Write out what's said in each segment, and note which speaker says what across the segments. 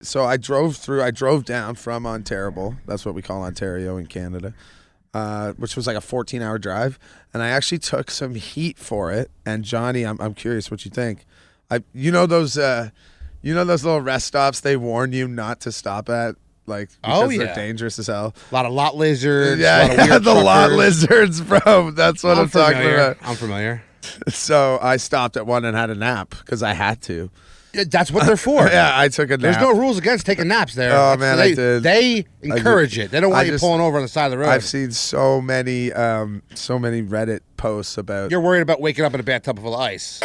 Speaker 1: So I drove down from Ontario. That's what we call Ontario in Canada, which was like a 14-hour drive. And I actually took some heat for it. And Johnny, I'm curious what you think. Those little rest stops they warn you not to stop at, like, because they're dangerous as hell.
Speaker 2: A lot of lot lizards.
Speaker 1: Yeah,
Speaker 2: a lot of weird
Speaker 1: the lot
Speaker 2: truckers.
Speaker 1: lizards, bro. That's what I'm talking about.
Speaker 2: I'm familiar.
Speaker 1: So I stopped at one and had a nap because I had to.
Speaker 2: Yeah, that's what they're for.
Speaker 1: Yeah, I took a nap.
Speaker 2: There's no rules against taking naps there.
Speaker 1: Oh, man, I did.
Speaker 2: They encourage it. They don't want you pulling over on the side of the road.
Speaker 1: I've seen so many Reddit posts about.
Speaker 2: You're worried about waking up in a bathtub full of ice.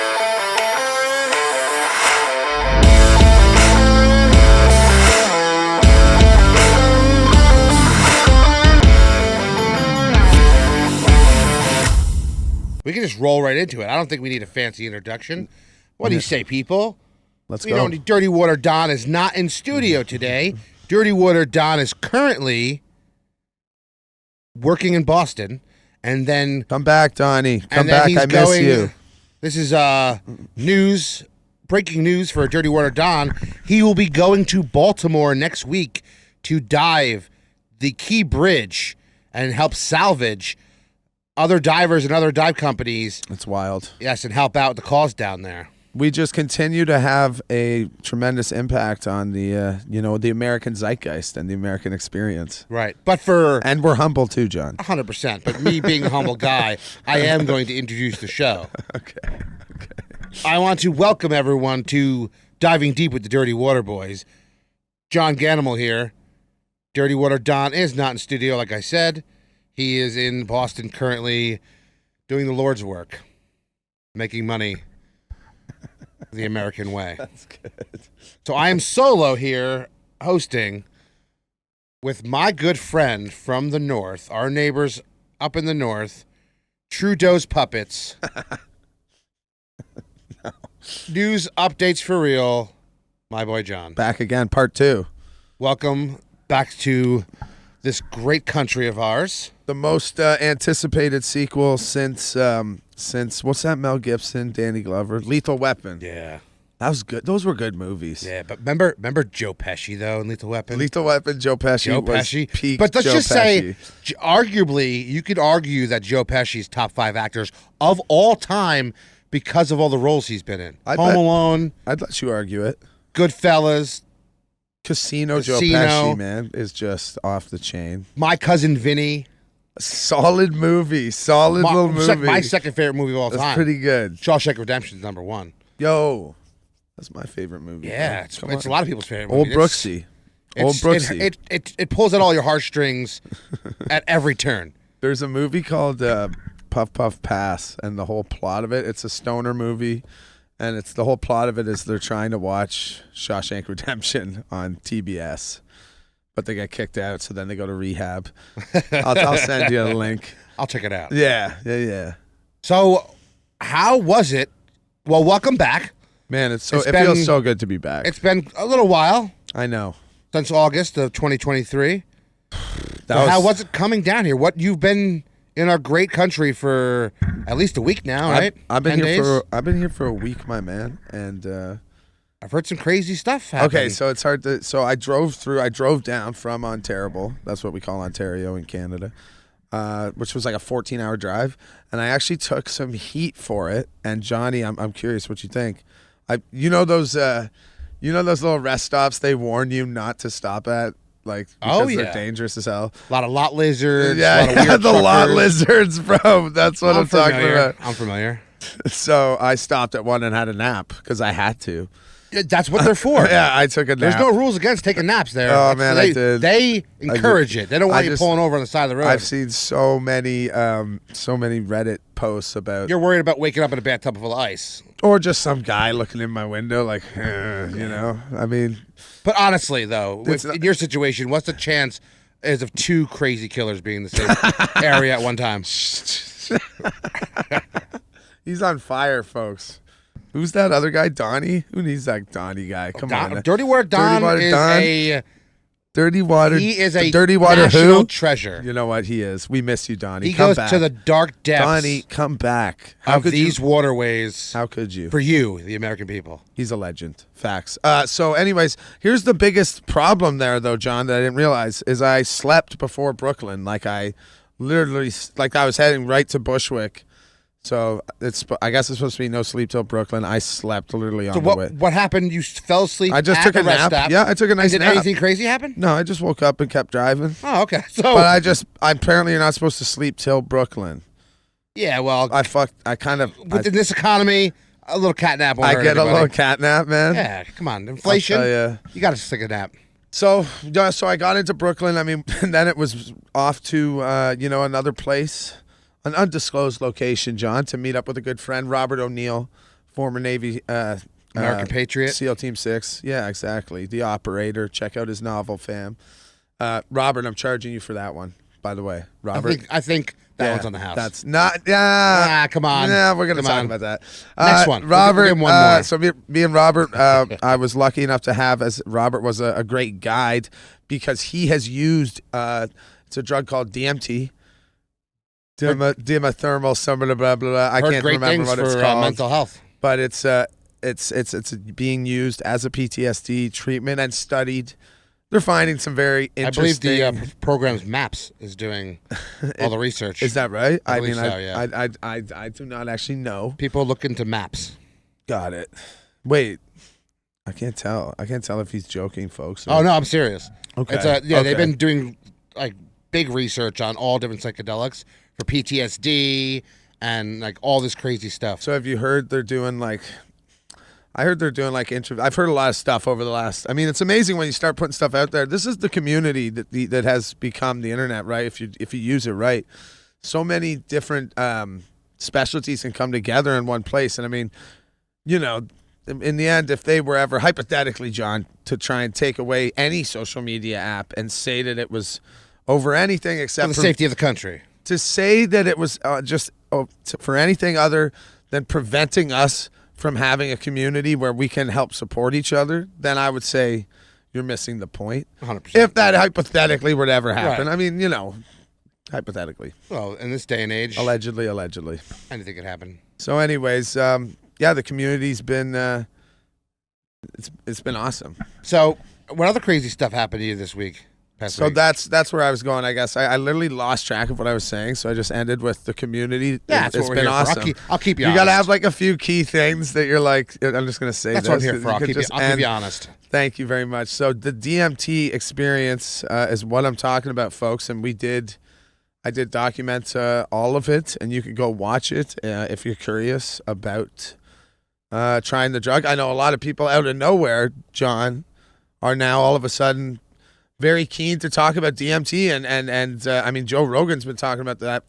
Speaker 2: We can just roll right into it. I don't think we need a fancy introduction. What do you say, people?
Speaker 1: Let's go.
Speaker 2: Dirty Water Don is not in studio today. Dirty Water Don is currently working in Boston, and then
Speaker 1: come back, Donnie. Come back. I miss you.
Speaker 2: This is breaking news for Dirty Water Don. He will be going to Baltimore next week to dive the Key Bridge and help salvage other divers and other dive companies.
Speaker 1: It's wild.
Speaker 2: Yes, and help out the cause down there.
Speaker 1: We just continue to have a tremendous impact on the the American zeitgeist and the American experience.
Speaker 2: Right.
Speaker 1: And we're humble too, John.
Speaker 2: 100%. But me being a humble guy, I am going to introduce the show.
Speaker 1: Okay.
Speaker 2: I want to welcome everyone to Diving Deep with the Dirty Water Boys. John Ganimal here. Dirty Water Don is not in studio, like I said. He is in Boston currently doing the Lord's work, making money the American way.
Speaker 1: That's good.
Speaker 2: So I am solo here hosting with my good friend from the north, our neighbors up in the north, Trudeau's Puppets.
Speaker 1: No.
Speaker 2: News updates for real, my boy John.
Speaker 1: Back again, part 2.
Speaker 2: Welcome back to this great country of ours.
Speaker 1: The most anticipated sequel since what's that Mel Gibson, Danny Glover, Lethal Weapon.
Speaker 2: Yeah.
Speaker 1: That was good. Those were good movies.
Speaker 2: Yeah, but remember Joe Pesci though in Lethal Weapon?
Speaker 1: Lethal Weapon, Joe Pesci was peak.
Speaker 2: But let's
Speaker 1: Joe
Speaker 2: just
Speaker 1: Pesci.
Speaker 2: say, arguably, you could argue that Joe Pesci's top 5 actors of all time because of all the roles he's been in. Home Alone.
Speaker 1: I'd let you argue it.
Speaker 2: Goodfellas.
Speaker 1: Casino. Joe Pesci, man, is just off the chain.
Speaker 2: My Cousin Vinny.
Speaker 1: Solid movie. Little movie.
Speaker 2: My second favorite movie of all time.
Speaker 1: That's pretty good.
Speaker 2: Shawshank Redemption is number 1.
Speaker 1: Yo, that's my favorite movie.
Speaker 2: Yeah, it's a lot of people's favorite
Speaker 1: movie.
Speaker 2: Old
Speaker 1: Brooksy.
Speaker 2: It pulls at all your heartstrings at every turn.
Speaker 1: There's a movie called Puff Puff Pass, and the whole plot of it, it's a stoner movie, and the whole plot of it is they're trying to watch Shawshank Redemption on TBS. But they get kicked out, so then they go to rehab. I'll send you a link.
Speaker 2: I'll check it out.
Speaker 1: Yeah.
Speaker 2: So, how was it? Well, welcome back.
Speaker 1: Man, it feels so good to be back.
Speaker 2: It's been a little while.
Speaker 1: I know.
Speaker 2: Since August of 2023. How was it coming down here? You've been in our great country for at least a week now, right?
Speaker 1: I've been here for a week, my man, and
Speaker 2: I've heard some crazy stuff happening.
Speaker 1: Okay, so it's hard to. So I drove down from Ontario. That's what we call Ontario in Canada, which was like a 14-hour drive. And I actually took some heat for it. And Johnny, I'm curious what you think. Those little rest stops they warn you not to stop at, like, because they're dangerous as hell.
Speaker 2: A lot of lot lizards.
Speaker 1: Yeah,
Speaker 2: a lot of weird
Speaker 1: the
Speaker 2: truckers.
Speaker 1: lot lizards, bro. That's what I'm talking about.
Speaker 2: I'm familiar.
Speaker 1: So I stopped at one and had a nap because I had to.
Speaker 2: That's what they're for.
Speaker 1: Yeah, I took a nap.
Speaker 2: There's no rules against taking naps there.
Speaker 1: Oh, man, I did.
Speaker 2: They encourage it. They don't want you pulling over on the side of the road.
Speaker 1: I've seen so many Reddit posts about.
Speaker 2: You're worried about waking up in a bathtub full of ice.
Speaker 1: Or just some guy looking in my window like, I mean.
Speaker 2: But honestly, though, in your situation, what's the chance of 2 crazy killers being in the same area at one time?
Speaker 1: He's on fire, folks. Who's that other guy, Donnie? Who needs that Donnie guy? Come on.
Speaker 2: Dirty Water Don is a
Speaker 1: Dirty Water.
Speaker 2: He is a
Speaker 1: Dirty Water
Speaker 2: national
Speaker 1: who?
Speaker 2: treasure.
Speaker 1: You know what? He is. We miss you, Donnie.
Speaker 2: He
Speaker 1: Come
Speaker 2: goes
Speaker 1: back.
Speaker 2: to the dark depths
Speaker 1: Donnie, come back. How
Speaker 2: of
Speaker 1: could
Speaker 2: these
Speaker 1: you?
Speaker 2: waterways
Speaker 1: How could you?
Speaker 2: for you, the American people.
Speaker 1: He's a legend. Facts. So, anyways, here's the biggest problem there, though, John, that I didn't realize is I slept before Brooklyn. Like I was heading right to Bushwick. So I guess it's supposed to be no sleep till Brooklyn. I slept literally on
Speaker 2: So
Speaker 1: the way.
Speaker 2: what happened? You fell asleep
Speaker 1: I just
Speaker 2: at
Speaker 1: took
Speaker 2: the
Speaker 1: a
Speaker 2: rest
Speaker 1: nap.
Speaker 2: stop?
Speaker 1: Yeah, I took a nice
Speaker 2: Did
Speaker 1: nap.
Speaker 2: anything crazy happen?
Speaker 1: No, I just woke up and kept driving.
Speaker 2: Oh, okay. So,
Speaker 1: But apparently you're not supposed to sleep till Brooklyn.
Speaker 2: yeah, well,
Speaker 1: In
Speaker 2: this economy, a little cat nap won't
Speaker 1: I
Speaker 2: hurt
Speaker 1: get a
Speaker 2: anybody.
Speaker 1: little cat nap, man.
Speaker 2: Yeah, come on. Inflation,
Speaker 1: I'll tell
Speaker 2: you got to take a nap.
Speaker 1: So I got into Brooklyn. I mean, and then it was off to another place, an undisclosed location, John, to meet up with a good friend, Robert O'Neill, former Navy
Speaker 2: American Patriot.
Speaker 1: SEAL Team 6. Yeah, exactly. The operator. Check out his novel, fam. Robert, I'm charging you for that one, by the way. Robert.
Speaker 2: I think that one's on the house.
Speaker 1: That's not. Yeah.
Speaker 2: Come on.
Speaker 1: Yeah, we're gonna
Speaker 2: Come
Speaker 1: talk
Speaker 2: on.
Speaker 1: about that.
Speaker 2: Next one.
Speaker 1: Robert.
Speaker 2: We'll give him one more.
Speaker 1: So me and Robert, I was lucky enough to have, as Robert was a great guide because he has used. It's a drug called DMT. Dimethermal, some blah blah blah. I
Speaker 2: Heard
Speaker 1: can't
Speaker 2: great
Speaker 1: remember
Speaker 2: things
Speaker 1: what it's
Speaker 2: for
Speaker 1: called.
Speaker 2: mental health.
Speaker 1: But it's being used as a PTSD treatment and studied. They're finding some very interesting.
Speaker 2: I believe the program's MAPS is doing all the research.
Speaker 1: Is that right?
Speaker 2: I believe so, yeah.
Speaker 1: I do not actually know.
Speaker 2: People look into MAPS.
Speaker 1: Got it. Wait, I can't tell. I can't tell if he's joking, folks.
Speaker 2: Oh no, I'm serious.
Speaker 1: Okay.
Speaker 2: It's they've been doing like big research on all different psychedelics for PTSD and like all this crazy stuff.
Speaker 1: So have you heard they're doing like? I heard they're doing like I've heard a lot of stuff over the last. I mean, it's amazing when you start putting stuff out there. This is the community that has become the internet, right? If you use it right, so many different specialties can come together in one place. And I mean, in the end, if they were ever hypothetically, John, to try and take away any social media app and say that it was over anything except
Speaker 2: for the safety of the country,
Speaker 1: to say that it was for anything other than preventing us from having a community where we can help support each other, then I would say you're missing the point.
Speaker 2: 100%.
Speaker 1: If that hypothetically would ever happen.
Speaker 2: Right.
Speaker 1: I mean, hypothetically.
Speaker 2: Well, in this day and age,
Speaker 1: Allegedly.
Speaker 2: anything could happen.
Speaker 1: So anyways, the community's been, it's been awesome.
Speaker 2: So what other crazy stuff happened to you this week?
Speaker 1: So that's where I was going, I guess. I literally lost track of what I was saying, so I just ended with the community.
Speaker 2: Yeah,
Speaker 1: It's been awesome.
Speaker 2: I'll keep you
Speaker 1: You
Speaker 2: honest.
Speaker 1: got to have like a few key things that you're like, I'm just going to say
Speaker 2: That's
Speaker 1: this.
Speaker 2: what I'm here for. I'll
Speaker 1: could
Speaker 2: keep
Speaker 1: just
Speaker 2: you honest.
Speaker 1: Thank you very much. So the DMT experience is what I'm talking about, folks, and I did document all of it, and you can go watch it if you're curious about trying the drug. I know a lot of people out of nowhere, John, are now all of a sudden very keen to talk about DMT, and I mean, Joe Rogan's been talking about that.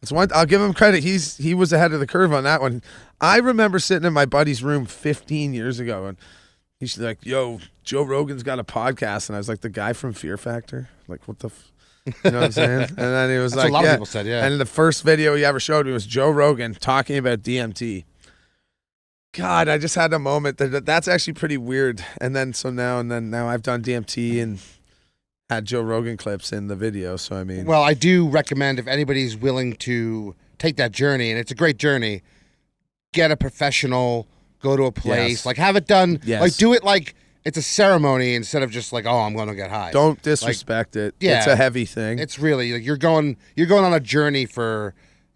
Speaker 1: That's one. I'll give him credit. He was ahead of the curve on that one. I remember sitting in my buddy's room 15 years ago, and he's like, "Yo, Joe Rogan's got a podcast," and I was like, "The guy from Fear Factor? Like, what the?" You know what I'm saying? And then he was
Speaker 2: That's
Speaker 1: like,
Speaker 2: what a lot
Speaker 1: "Yeah."
Speaker 2: of people said, yeah.
Speaker 1: And the first video he ever showed me was Joe Rogan talking about DMT. God, I just had a moment that's actually pretty weird. And then now I've done DMT and had Joe Rogan clips in the video. So I mean,
Speaker 2: well, I do recommend if anybody's willing to take that journey, and it's a great journey, get a professional, go to a place,
Speaker 1: Yes.
Speaker 2: like have it done,
Speaker 1: Yes.
Speaker 2: like do it like it's a ceremony instead of just like, oh, I'm going to get high.
Speaker 1: don't disrespect it.
Speaker 2: yeah,
Speaker 1: It's a heavy thing.
Speaker 2: It's really like you're going on a journey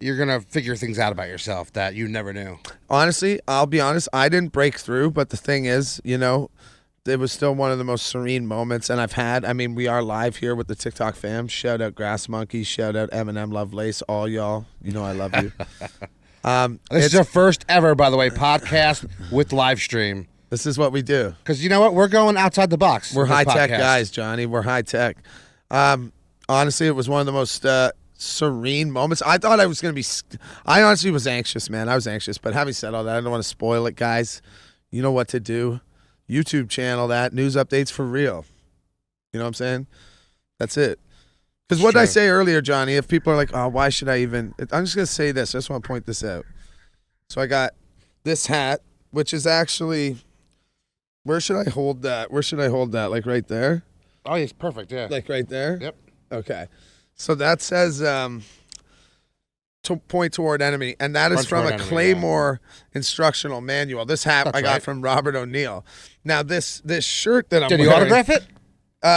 Speaker 2: you're going to figure things out about yourself that you never knew.
Speaker 1: Honestly, I'll be honest, I didn't break through, but the thing is, it was still one of the most serene moments. And we are live here with the TikTok fam. Shout out Grass Monkeys, shout out Eminem Lovelace, all y'all. You know I love you.
Speaker 2: This is our first ever, by the way, podcast with live stream.
Speaker 1: This is what we do.
Speaker 2: Because you know what? We're going outside the box.
Speaker 1: We're
Speaker 2: with this
Speaker 1: high-tech
Speaker 2: podcast.
Speaker 1: guys, Johnny. We're high-tech. Honestly, it was one of the most serene moments. I thought I was going to be... I honestly was anxious, man. I was anxious. But having said all that, I don't want to spoil it, guys. You know what to do. YouTube channel that. News updates for real. You know what I'm saying? That's it. Because what did I say earlier, Johnny? If people are like, oh, why should I even... I'm just going to say this. I just want to point this out. So I got this hat, which is actually... Where should I hold that? Like right there?
Speaker 2: Oh, he's perfect. Yeah.
Speaker 1: Like right there?
Speaker 2: Yep.
Speaker 1: Okay. So that says to point toward enemy, and that is
Speaker 2: Point
Speaker 1: from
Speaker 2: toward
Speaker 1: a
Speaker 2: enemy,
Speaker 1: Claymore instructional manual. This hat
Speaker 2: That's
Speaker 1: I got
Speaker 2: right.
Speaker 1: from Robert O'Neill. Now this shirt that I'm
Speaker 2: Did he
Speaker 1: wearing,
Speaker 2: autograph it?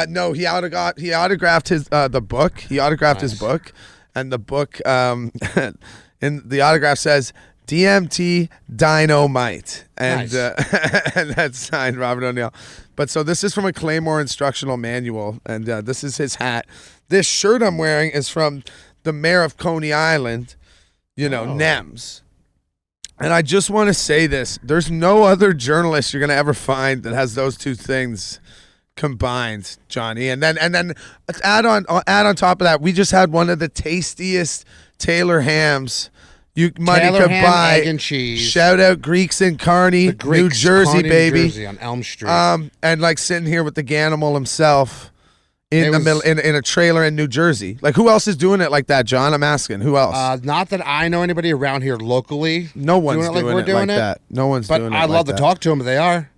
Speaker 1: No, he autographed his the book. He autographed his
Speaker 2: Nice.
Speaker 1: book, and the book in the autograph says DMT Dynamite, and
Speaker 2: Nice.
Speaker 1: and that's signed Robert O'Neill. But so this is from a Claymore instructional manual, and this is his hat. This shirt I'm wearing is from the mayor of Coney Island, Nems. And I just want to say this: there's no other journalist you're gonna ever find that has those two things combined, Johnny. And then add on top of that, we just had one of the tastiest Taylor hams money
Speaker 2: Taylor
Speaker 1: could
Speaker 2: ham,
Speaker 1: buy.
Speaker 2: egg and cheese.
Speaker 1: Shout out Greeks and Carney,
Speaker 2: The Greeks,
Speaker 1: New Jersey,
Speaker 2: Kearney, New
Speaker 1: baby.
Speaker 2: Jersey on Elm Street.
Speaker 1: And like sitting here with the Ganimal himself in the middle in a trailer in New Jersey. Like, who else is doing it like that, John? I'm asking. Who else?
Speaker 2: Not that I know anybody around here locally.
Speaker 1: No one's
Speaker 2: doing it like
Speaker 1: doing
Speaker 2: we're
Speaker 1: it
Speaker 2: doing
Speaker 1: like
Speaker 2: it.
Speaker 1: that. No one's
Speaker 2: But
Speaker 1: doing it
Speaker 2: I'd
Speaker 1: like
Speaker 2: love to
Speaker 1: that.
Speaker 2: talk to them, but they are.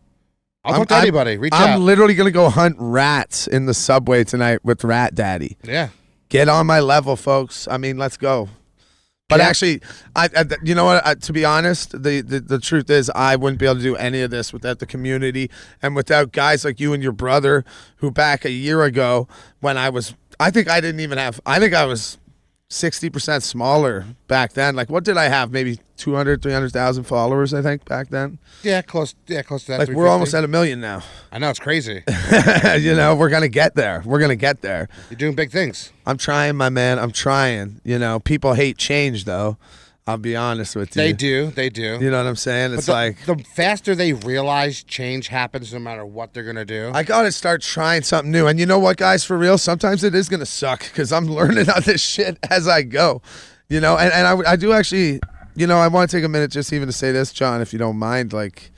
Speaker 2: I'll talk to anybody. Reach
Speaker 1: I'm
Speaker 2: out.
Speaker 1: literally gonna go hunt rats in the subway tonight with Rat Daddy.
Speaker 2: Yeah.
Speaker 1: Get on my level, folks. I mean, let's go. But actually, I you know what? To be honest, the truth is, I wouldn't be able to do any of this without the community and without guys like you and your brother, who back a year ago, when I was 60% smaller back then. Like, what did I have? Maybe 200, 300,000 followers, I think, back then.
Speaker 2: Yeah, close to that.
Speaker 1: Like, we're almost at 1 million now.
Speaker 2: I know, it's crazy.
Speaker 1: We're going to get there. We're going to get there.
Speaker 2: You're doing big things.
Speaker 1: I'm trying, my man. I'm trying. People hate change, though. I'll be honest with you.
Speaker 2: They do. They do.
Speaker 1: You know what I'm saying? It's
Speaker 2: But the faster they realize change happens no matter what they're going to do.
Speaker 1: I got to start trying something new. And you know what, guys, for real, sometimes it is going to suck because I'm learning on this shit as I go. And I do actually, I want to take a minute just even to say this, John, if you don't mind. Like,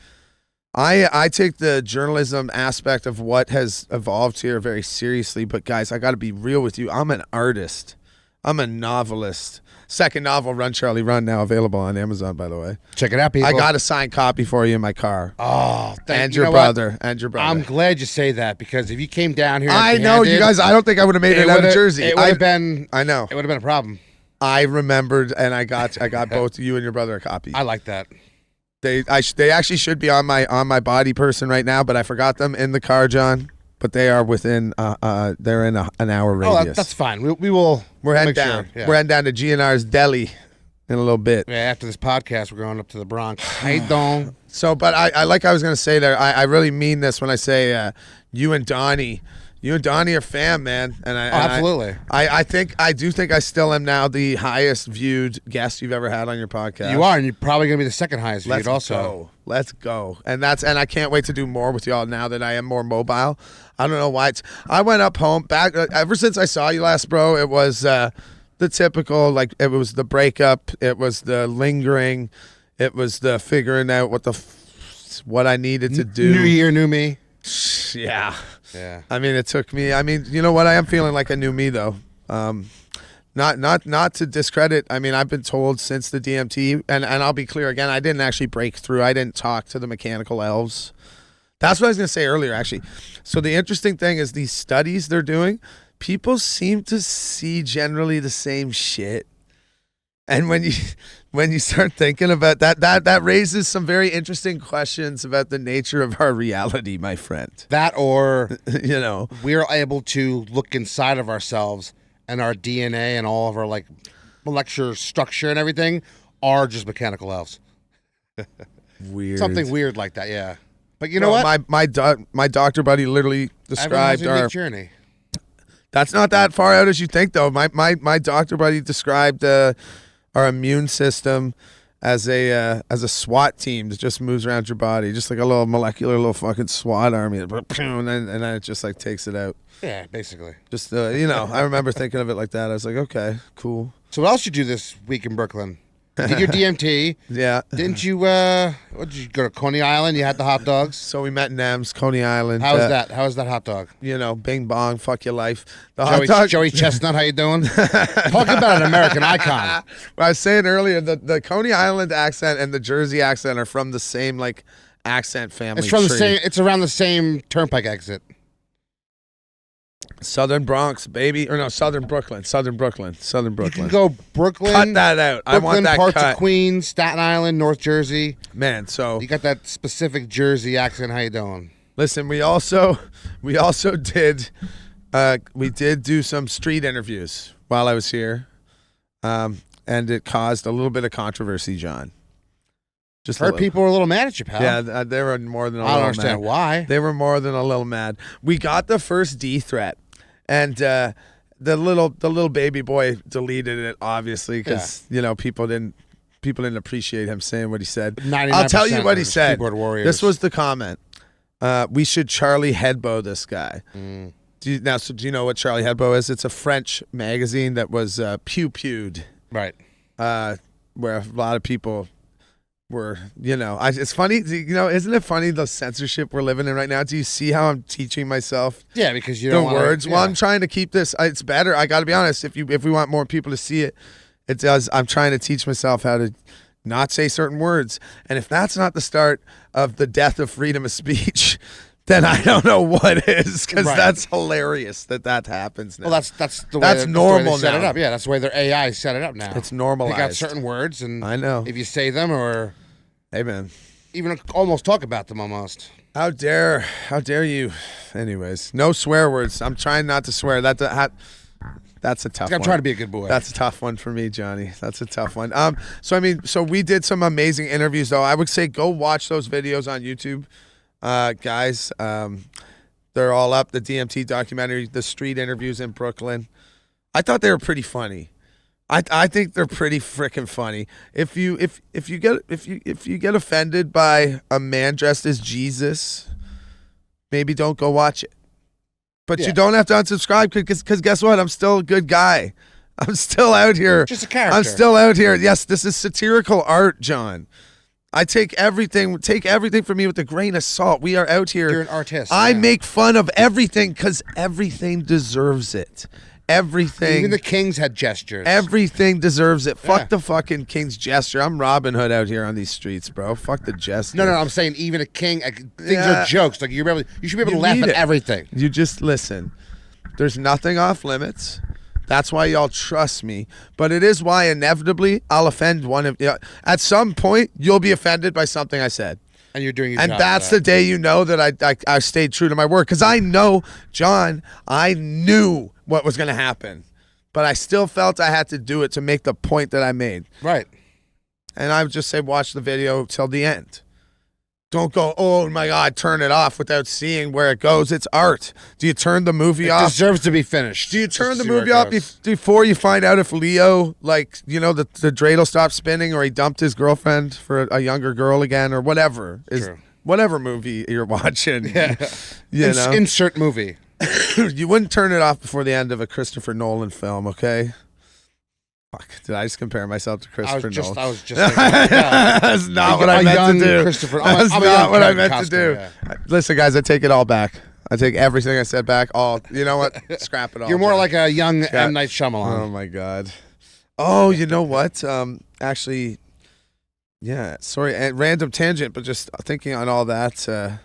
Speaker 1: I take the journalism aspect of what has evolved here very seriously. But, guys, I got to be real with you. I'm an artist. I'm a novelist. Second novel, Run Charlie Run, now available on Amazon, by the way.
Speaker 2: Check it out, people.
Speaker 1: I got a signed copy for you in my car.
Speaker 2: Oh,
Speaker 1: and your brother. And your brother.
Speaker 2: I'm glad you say that because if you came down here,
Speaker 1: I know, you guys, I don't think I would have made it out of Jersey.
Speaker 2: It would have been.
Speaker 1: I know.
Speaker 2: It would have been a problem.
Speaker 1: I remembered, and I got both you and your brother a copy.
Speaker 2: I like that.
Speaker 1: They actually should be on my body person right now, but I forgot them in the car, John. But they are within they're in an hour radius.
Speaker 2: Oh, that's fine. We will.
Speaker 1: We're heading down.
Speaker 2: Sure. Yeah.
Speaker 1: We're heading down to GNR's Deli in a little bit.
Speaker 2: Yeah, after this podcast, we're going up to the Bronx. Hey, don't.
Speaker 1: So, but I was going to say there, I really mean this when I say you and Donnie are fam, man. And
Speaker 2: absolutely.
Speaker 1: I do think I still am now the highest viewed guest you've ever had on your podcast.
Speaker 2: You are, and you're probably going to be the second highest viewed also.
Speaker 1: Let's go. And I can't wait to do more with y'all now that I am more mobile. I don't know why I went up home back ever since I saw you last, bro. It was the typical, like, it was the breakup, it was the lingering, it was the figuring out what I needed to do.
Speaker 2: New year, new me.
Speaker 1: Yeah.
Speaker 2: Yeah.
Speaker 1: I mean, it took me. I mean, you know what? I am feeling like a new me, though. Not to discredit. I mean, I've been told since the DMT, and I'll be clear again. I didn't actually break through. I didn't talk to the mechanical elves. That's what I was going to say earlier, actually. So the interesting thing is these studies they're doing, people seem to see generally the same shit. And when you start thinking about that raises some very interesting questions about the nature of our reality, my friend.
Speaker 2: That or
Speaker 1: we're
Speaker 2: able to look inside of ourselves and our DNA and all of our like molecular structure and everything are just mechanical elves.
Speaker 1: Weird.
Speaker 2: Something weird like that, yeah. But you know what?
Speaker 1: My doctor buddy literally described our
Speaker 2: journey.
Speaker 1: That's not that far out as you think, though. My doctor buddy described our immune system as a SWAT team that just moves around your body, just like a little molecular little fucking SWAT army, and then it just like takes it out.
Speaker 2: Yeah, basically.
Speaker 1: Just I remember thinking of it like that. I was like, okay, cool.
Speaker 2: So what else you do this week in Brooklyn? You did your DMT.
Speaker 1: Yeah.
Speaker 2: Didn't you? What did you go to Coney Island? You had the hot dogs.
Speaker 1: So we met in Nems, Coney Island.
Speaker 2: How was that? How was that hot dog?
Speaker 1: Bing bong, fuck your life. The hot dog.
Speaker 2: Joey Chestnut, how you doing? Talk about an American icon.
Speaker 1: Well, I was saying earlier, the Coney Island accent and the Jersey accent are from the same like accent family.
Speaker 2: It's from
Speaker 1: tree.
Speaker 2: the same. It's around the same turnpike exit.
Speaker 1: Southern Bronx, baby, or no, Southern Brooklyn.
Speaker 2: You can go Brooklyn.
Speaker 1: Cut that out. I want that
Speaker 2: parts
Speaker 1: cut.
Speaker 2: of Queens, Staten Island, North Jersey.
Speaker 1: Man, so
Speaker 2: You got that specific Jersey accent. How you doing?
Speaker 1: listen, we also did we did do some street interviews while I was here, and it caused a little bit of controversy, John. Just
Speaker 2: Heard people were a little mad at you, pal.
Speaker 1: Yeah, they were more than a
Speaker 2: I
Speaker 1: little
Speaker 2: don't understand
Speaker 1: mad.
Speaker 2: why.
Speaker 1: They were more than a little mad. We got the first D threat, and the little baby boy deleted it, obviously, because people didn't appreciate him saying what he said.
Speaker 2: 99%
Speaker 1: I'll tell you what he
Speaker 2: are
Speaker 1: said.
Speaker 2: keyboard warriors.
Speaker 1: This was the comment. We should Charlie Hebdo this guy. Do you know what Charlie Hebdo is? It's a French magazine that was pew-pewed.
Speaker 2: Right.
Speaker 1: Where a lot of people were, it's funny, isn't it funny the censorship we're living in right now? Do you see how I'm teaching myself
Speaker 2: Yeah, because you
Speaker 1: the
Speaker 2: don't want
Speaker 1: words?
Speaker 2: To,
Speaker 1: Well, I'm trying to keep this. It's better. I got to be honest. If we want more people to see it, it does. I'm trying to teach myself how to not say certain words. And if that's not the start of the death of freedom of speech, then I don't know what is, because that's hilarious that happens now.
Speaker 2: Well, that's the way
Speaker 1: normal
Speaker 2: they set it
Speaker 1: now.
Speaker 2: up. Yeah, that's the way their AI set it up now.
Speaker 1: It's normalized.
Speaker 2: They got certain words, and
Speaker 1: I know.
Speaker 2: if you say them or
Speaker 1: Hey, man.
Speaker 2: even almost talk about them almost.
Speaker 1: How dare you? Anyways, no swear words. I'm trying not to swear. That's a tough one.
Speaker 2: I'm trying to be a good boy.
Speaker 1: That's a tough one for me, Johnny. That's a tough one. So we did some amazing interviews, though. I would say go watch those videos on YouTube, guys. They're all up. The DMT documentary, the street interviews in Brooklyn. I thought they were pretty funny. I think they're pretty freaking funny. If you get offended by a man dressed as Jesus, maybe don't go watch it. But you don't have to unsubscribe, because guess what? I'm still a good guy. I'm still out here.
Speaker 2: Just a character.
Speaker 1: I'm still out here. Yes, this is satirical art, John. I take everything from me with a grain of salt. We are out here.
Speaker 2: You're an artist.
Speaker 1: I make fun of everything because everything deserves it. Everything.
Speaker 2: Even the kings had gestures.
Speaker 1: Everything deserves it. Fuck the fucking king's gesture. I'm Robin Hood out here on these streets, bro. Fuck the gesture.
Speaker 2: No, I'm saying even a king. Things are jokes. Like you should be able to laugh at everything.
Speaker 1: You just listen. There's nothing off limits. That's why y'all trust me. But it is why inevitably I'll offend one of you. At some point, you'll be offended by something I said.
Speaker 2: And you're doing your
Speaker 1: and
Speaker 2: job.
Speaker 1: That's the day you know that I stayed true to my word. Because I know, John, I knew what was going to happen. But I still felt I had to do it to make the point that I made.
Speaker 2: Right.
Speaker 1: And I would just say watch the video till the end. Don't go, oh my God, turn it off without seeing where it goes. It's art. Do you turn the movie off?
Speaker 2: It deserves to be finished.
Speaker 1: Do you turn the movie off before you find out if Leo, the dreidel stopped spinning, or he dumped his girlfriend for a younger girl again, or whatever?
Speaker 2: True.
Speaker 1: Whatever movie you're watching.
Speaker 2: Yeah.
Speaker 1: know?
Speaker 2: Insert movie.
Speaker 1: You wouldn't turn it off before the end of a Christopher Nolan film, okay? Fuck, did I just compare myself to Christopher Nolan?
Speaker 2: I was just thinking,
Speaker 1: that's not what I meant to do. That's not what I meant to do. Yeah. Listen, guys, I take it all back. I take everything I said back. You know what? Scrap it all.
Speaker 2: You're more like a young M. Night Shyamalan.
Speaker 1: Oh, my God. Oh, you know what? Actually, yeah, sorry, random tangent, but just thinking on all that,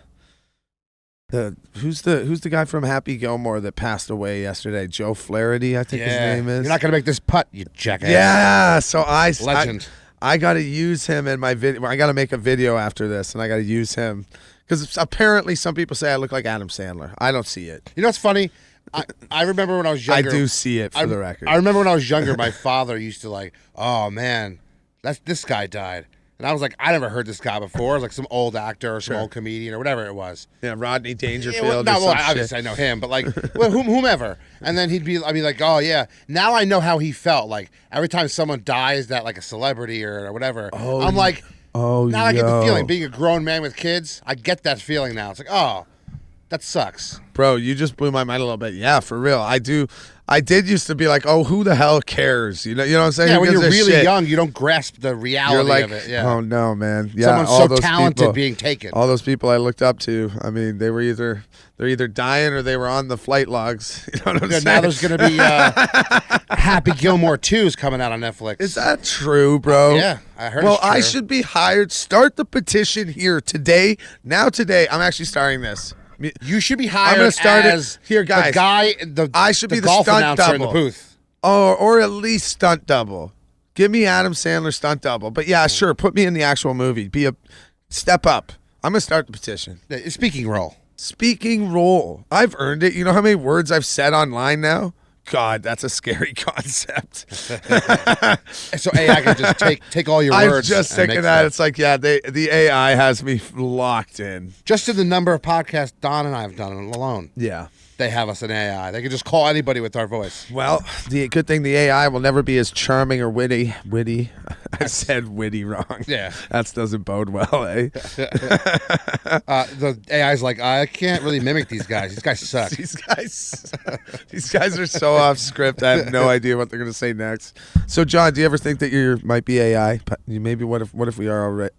Speaker 1: who's the guy from Happy Gilmore that passed away yesterday? Joe Flaherty, I think his name is.
Speaker 2: You're not gonna make this putt, you jackass.
Speaker 1: Yeah, so
Speaker 2: Legend.
Speaker 1: I got to use him in my video. I got to make a video after this, and I got to use him because apparently some people say I look like Adam Sandler. I don't see it.
Speaker 2: You know what's funny? I remember when I was younger.
Speaker 1: I do see it, for the record.
Speaker 2: I remember when I was younger, my father used to oh man, this guy died. And I was like, I never heard this guy before. It was like some old actor or some old comedian or whatever it was.
Speaker 1: Yeah, Rodney Dangerfield.
Speaker 2: Obviously I know him, but whomever. And then I'd be like, oh yeah. Now I know how he felt. Like every time someone dies that like a celebrity or whatever, I'm like, now I get the feeling. Being a grown man with kids, I get that feeling now. It's like, oh, that sucks.
Speaker 1: Bro, you just blew my mind a little bit. Yeah, for real. I did used to be like, oh, who the hell cares? You know what I'm saying?
Speaker 2: Yeah, when you're really young, you don't grasp the reality of it. Yeah.
Speaker 1: Oh no, man. Yeah,
Speaker 2: someone's so talented being taken.
Speaker 1: All those people I looked up to. I mean, they're either dying or they were on the flight logs. You know what I'm saying?
Speaker 2: Now there's gonna be Happy Gilmore 2 is coming out on Netflix.
Speaker 1: Is that true, bro?
Speaker 2: Yeah, I heard.
Speaker 1: Well, I should be hired. Start the petition here today. Now today, I'm actually starting this.
Speaker 2: You should be hired
Speaker 1: gonna start
Speaker 2: as
Speaker 1: here, guys. I should be the
Speaker 2: golf
Speaker 1: stunt
Speaker 2: announcer in the
Speaker 1: double.
Speaker 2: booth.
Speaker 1: Or at least stunt double. Give me Adam Sandler stunt double. But yeah, sure, put me in the actual movie. Be a step up. I'm gonna start the petition.
Speaker 2: Speaking role.
Speaker 1: Speaking role. I've earned it. You know how many words I've said online now? God, that's a scary concept.
Speaker 2: So AI can just take all your
Speaker 1: I'm
Speaker 2: words.
Speaker 1: just thinking that. It's like, yeah, the AI has me locked in.
Speaker 2: Just to the number of podcasts Don and I have done alone.
Speaker 1: Yeah.
Speaker 2: They have us in AI. They can just call anybody with our voice.
Speaker 1: Well, the good thing the AI will never be as charming or witty. Witty. I said witty wrong.
Speaker 2: Yeah.
Speaker 1: That doesn't bode well, eh?
Speaker 2: The AI's like, I can't really mimic these guys. These guys suck.
Speaker 1: These guys are so off script. I have no idea what they're going to say next. So, John, do you ever think that you might be AI? Maybe what if we are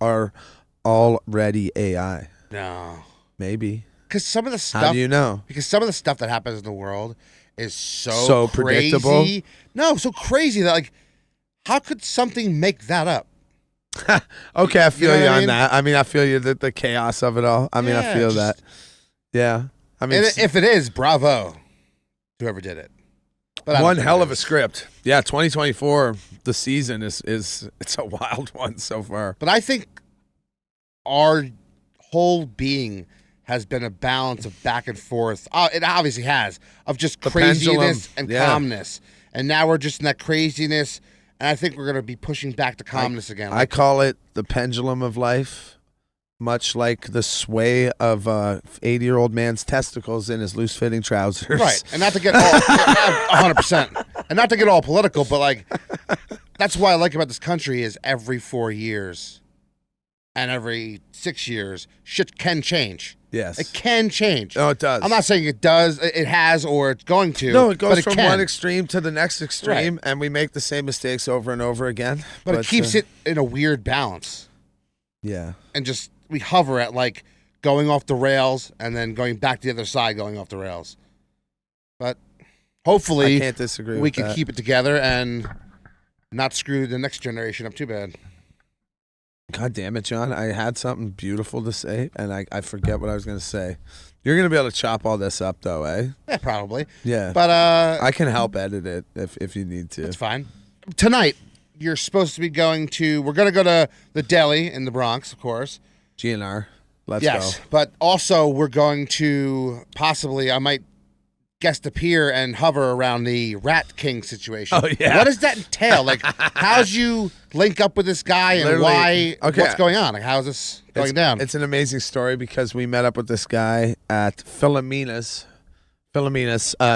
Speaker 1: already AI?
Speaker 2: No.
Speaker 1: Maybe.
Speaker 2: Because some of the stuff.
Speaker 1: How do you know?
Speaker 2: Because some of the stuff that happens in the world is so crazy.
Speaker 1: Predictable.
Speaker 2: No, so crazy that like, how could something make that up?
Speaker 1: Okay, I feel
Speaker 2: You know
Speaker 1: you
Speaker 2: what I
Speaker 1: on
Speaker 2: mean?
Speaker 1: that. I mean, I feel you the chaos of it all. I mean, I
Speaker 2: Yeah,
Speaker 1: feel
Speaker 2: just-
Speaker 1: that. Yeah. I mean,
Speaker 2: And if it is, bravo, whoever did it. But I don't
Speaker 1: one
Speaker 2: think
Speaker 1: hell
Speaker 2: it
Speaker 1: of a
Speaker 2: is.
Speaker 1: script. Yeah, 2024. The season is it's a wild one so far.
Speaker 2: But I think our whole being has been a balance of back and forth. It obviously has, of just
Speaker 1: The
Speaker 2: craziness
Speaker 1: pendulum,
Speaker 2: and
Speaker 1: yeah.
Speaker 2: calmness. And now we're just in that craziness, and I think we're going to be pushing back to calmness again.
Speaker 1: I call it the pendulum of life, much like the sway of a 80-year-old man's testicles in his loose-fitting trousers.
Speaker 2: Right, and not to get all 100%, and not to get all political, but like that's what I like about this country is every 4 years and every 6 years, shit can change.
Speaker 1: Yes.
Speaker 2: It can change.
Speaker 1: No, it does.
Speaker 2: I'm not saying it does, it has, or it's going to.
Speaker 1: No, it goes
Speaker 2: but
Speaker 1: from
Speaker 2: can.
Speaker 1: one extreme to the next extreme, and we make the same mistakes over and over again.
Speaker 2: But it keeps it in a weird balance,
Speaker 1: Yeah.
Speaker 2: and just we hover at like going off the rails and then going back to the other side, going off the rails. But hopefully,
Speaker 1: I can't disagree
Speaker 2: we
Speaker 1: with
Speaker 2: can
Speaker 1: that.
Speaker 2: keep it together and not screw the next generation up too bad.
Speaker 1: God damn it, John. I had something beautiful to say, and I forget what I was going to say. You're going to be able to chop all this up, though, eh?
Speaker 2: Yeah, probably.
Speaker 1: Yeah.
Speaker 2: But
Speaker 1: I can help edit it if you need to.
Speaker 2: it's fine. Tonight, you're supposed to be going to. We're going to go to the deli in the Bronx, of course.
Speaker 1: GNR. Let's
Speaker 2: Yes,
Speaker 1: go.
Speaker 2: but also we're going to possibly. I might guest appear and hover around the Rat King situation.
Speaker 1: Oh, yeah.
Speaker 2: What does that entail? Like, how'd you link up with this guy and
Speaker 1: Literally,
Speaker 2: why?
Speaker 1: okay.
Speaker 2: What's going on? Like, how's this going down?
Speaker 1: It's an amazing story because we met up with this guy at Philomena's,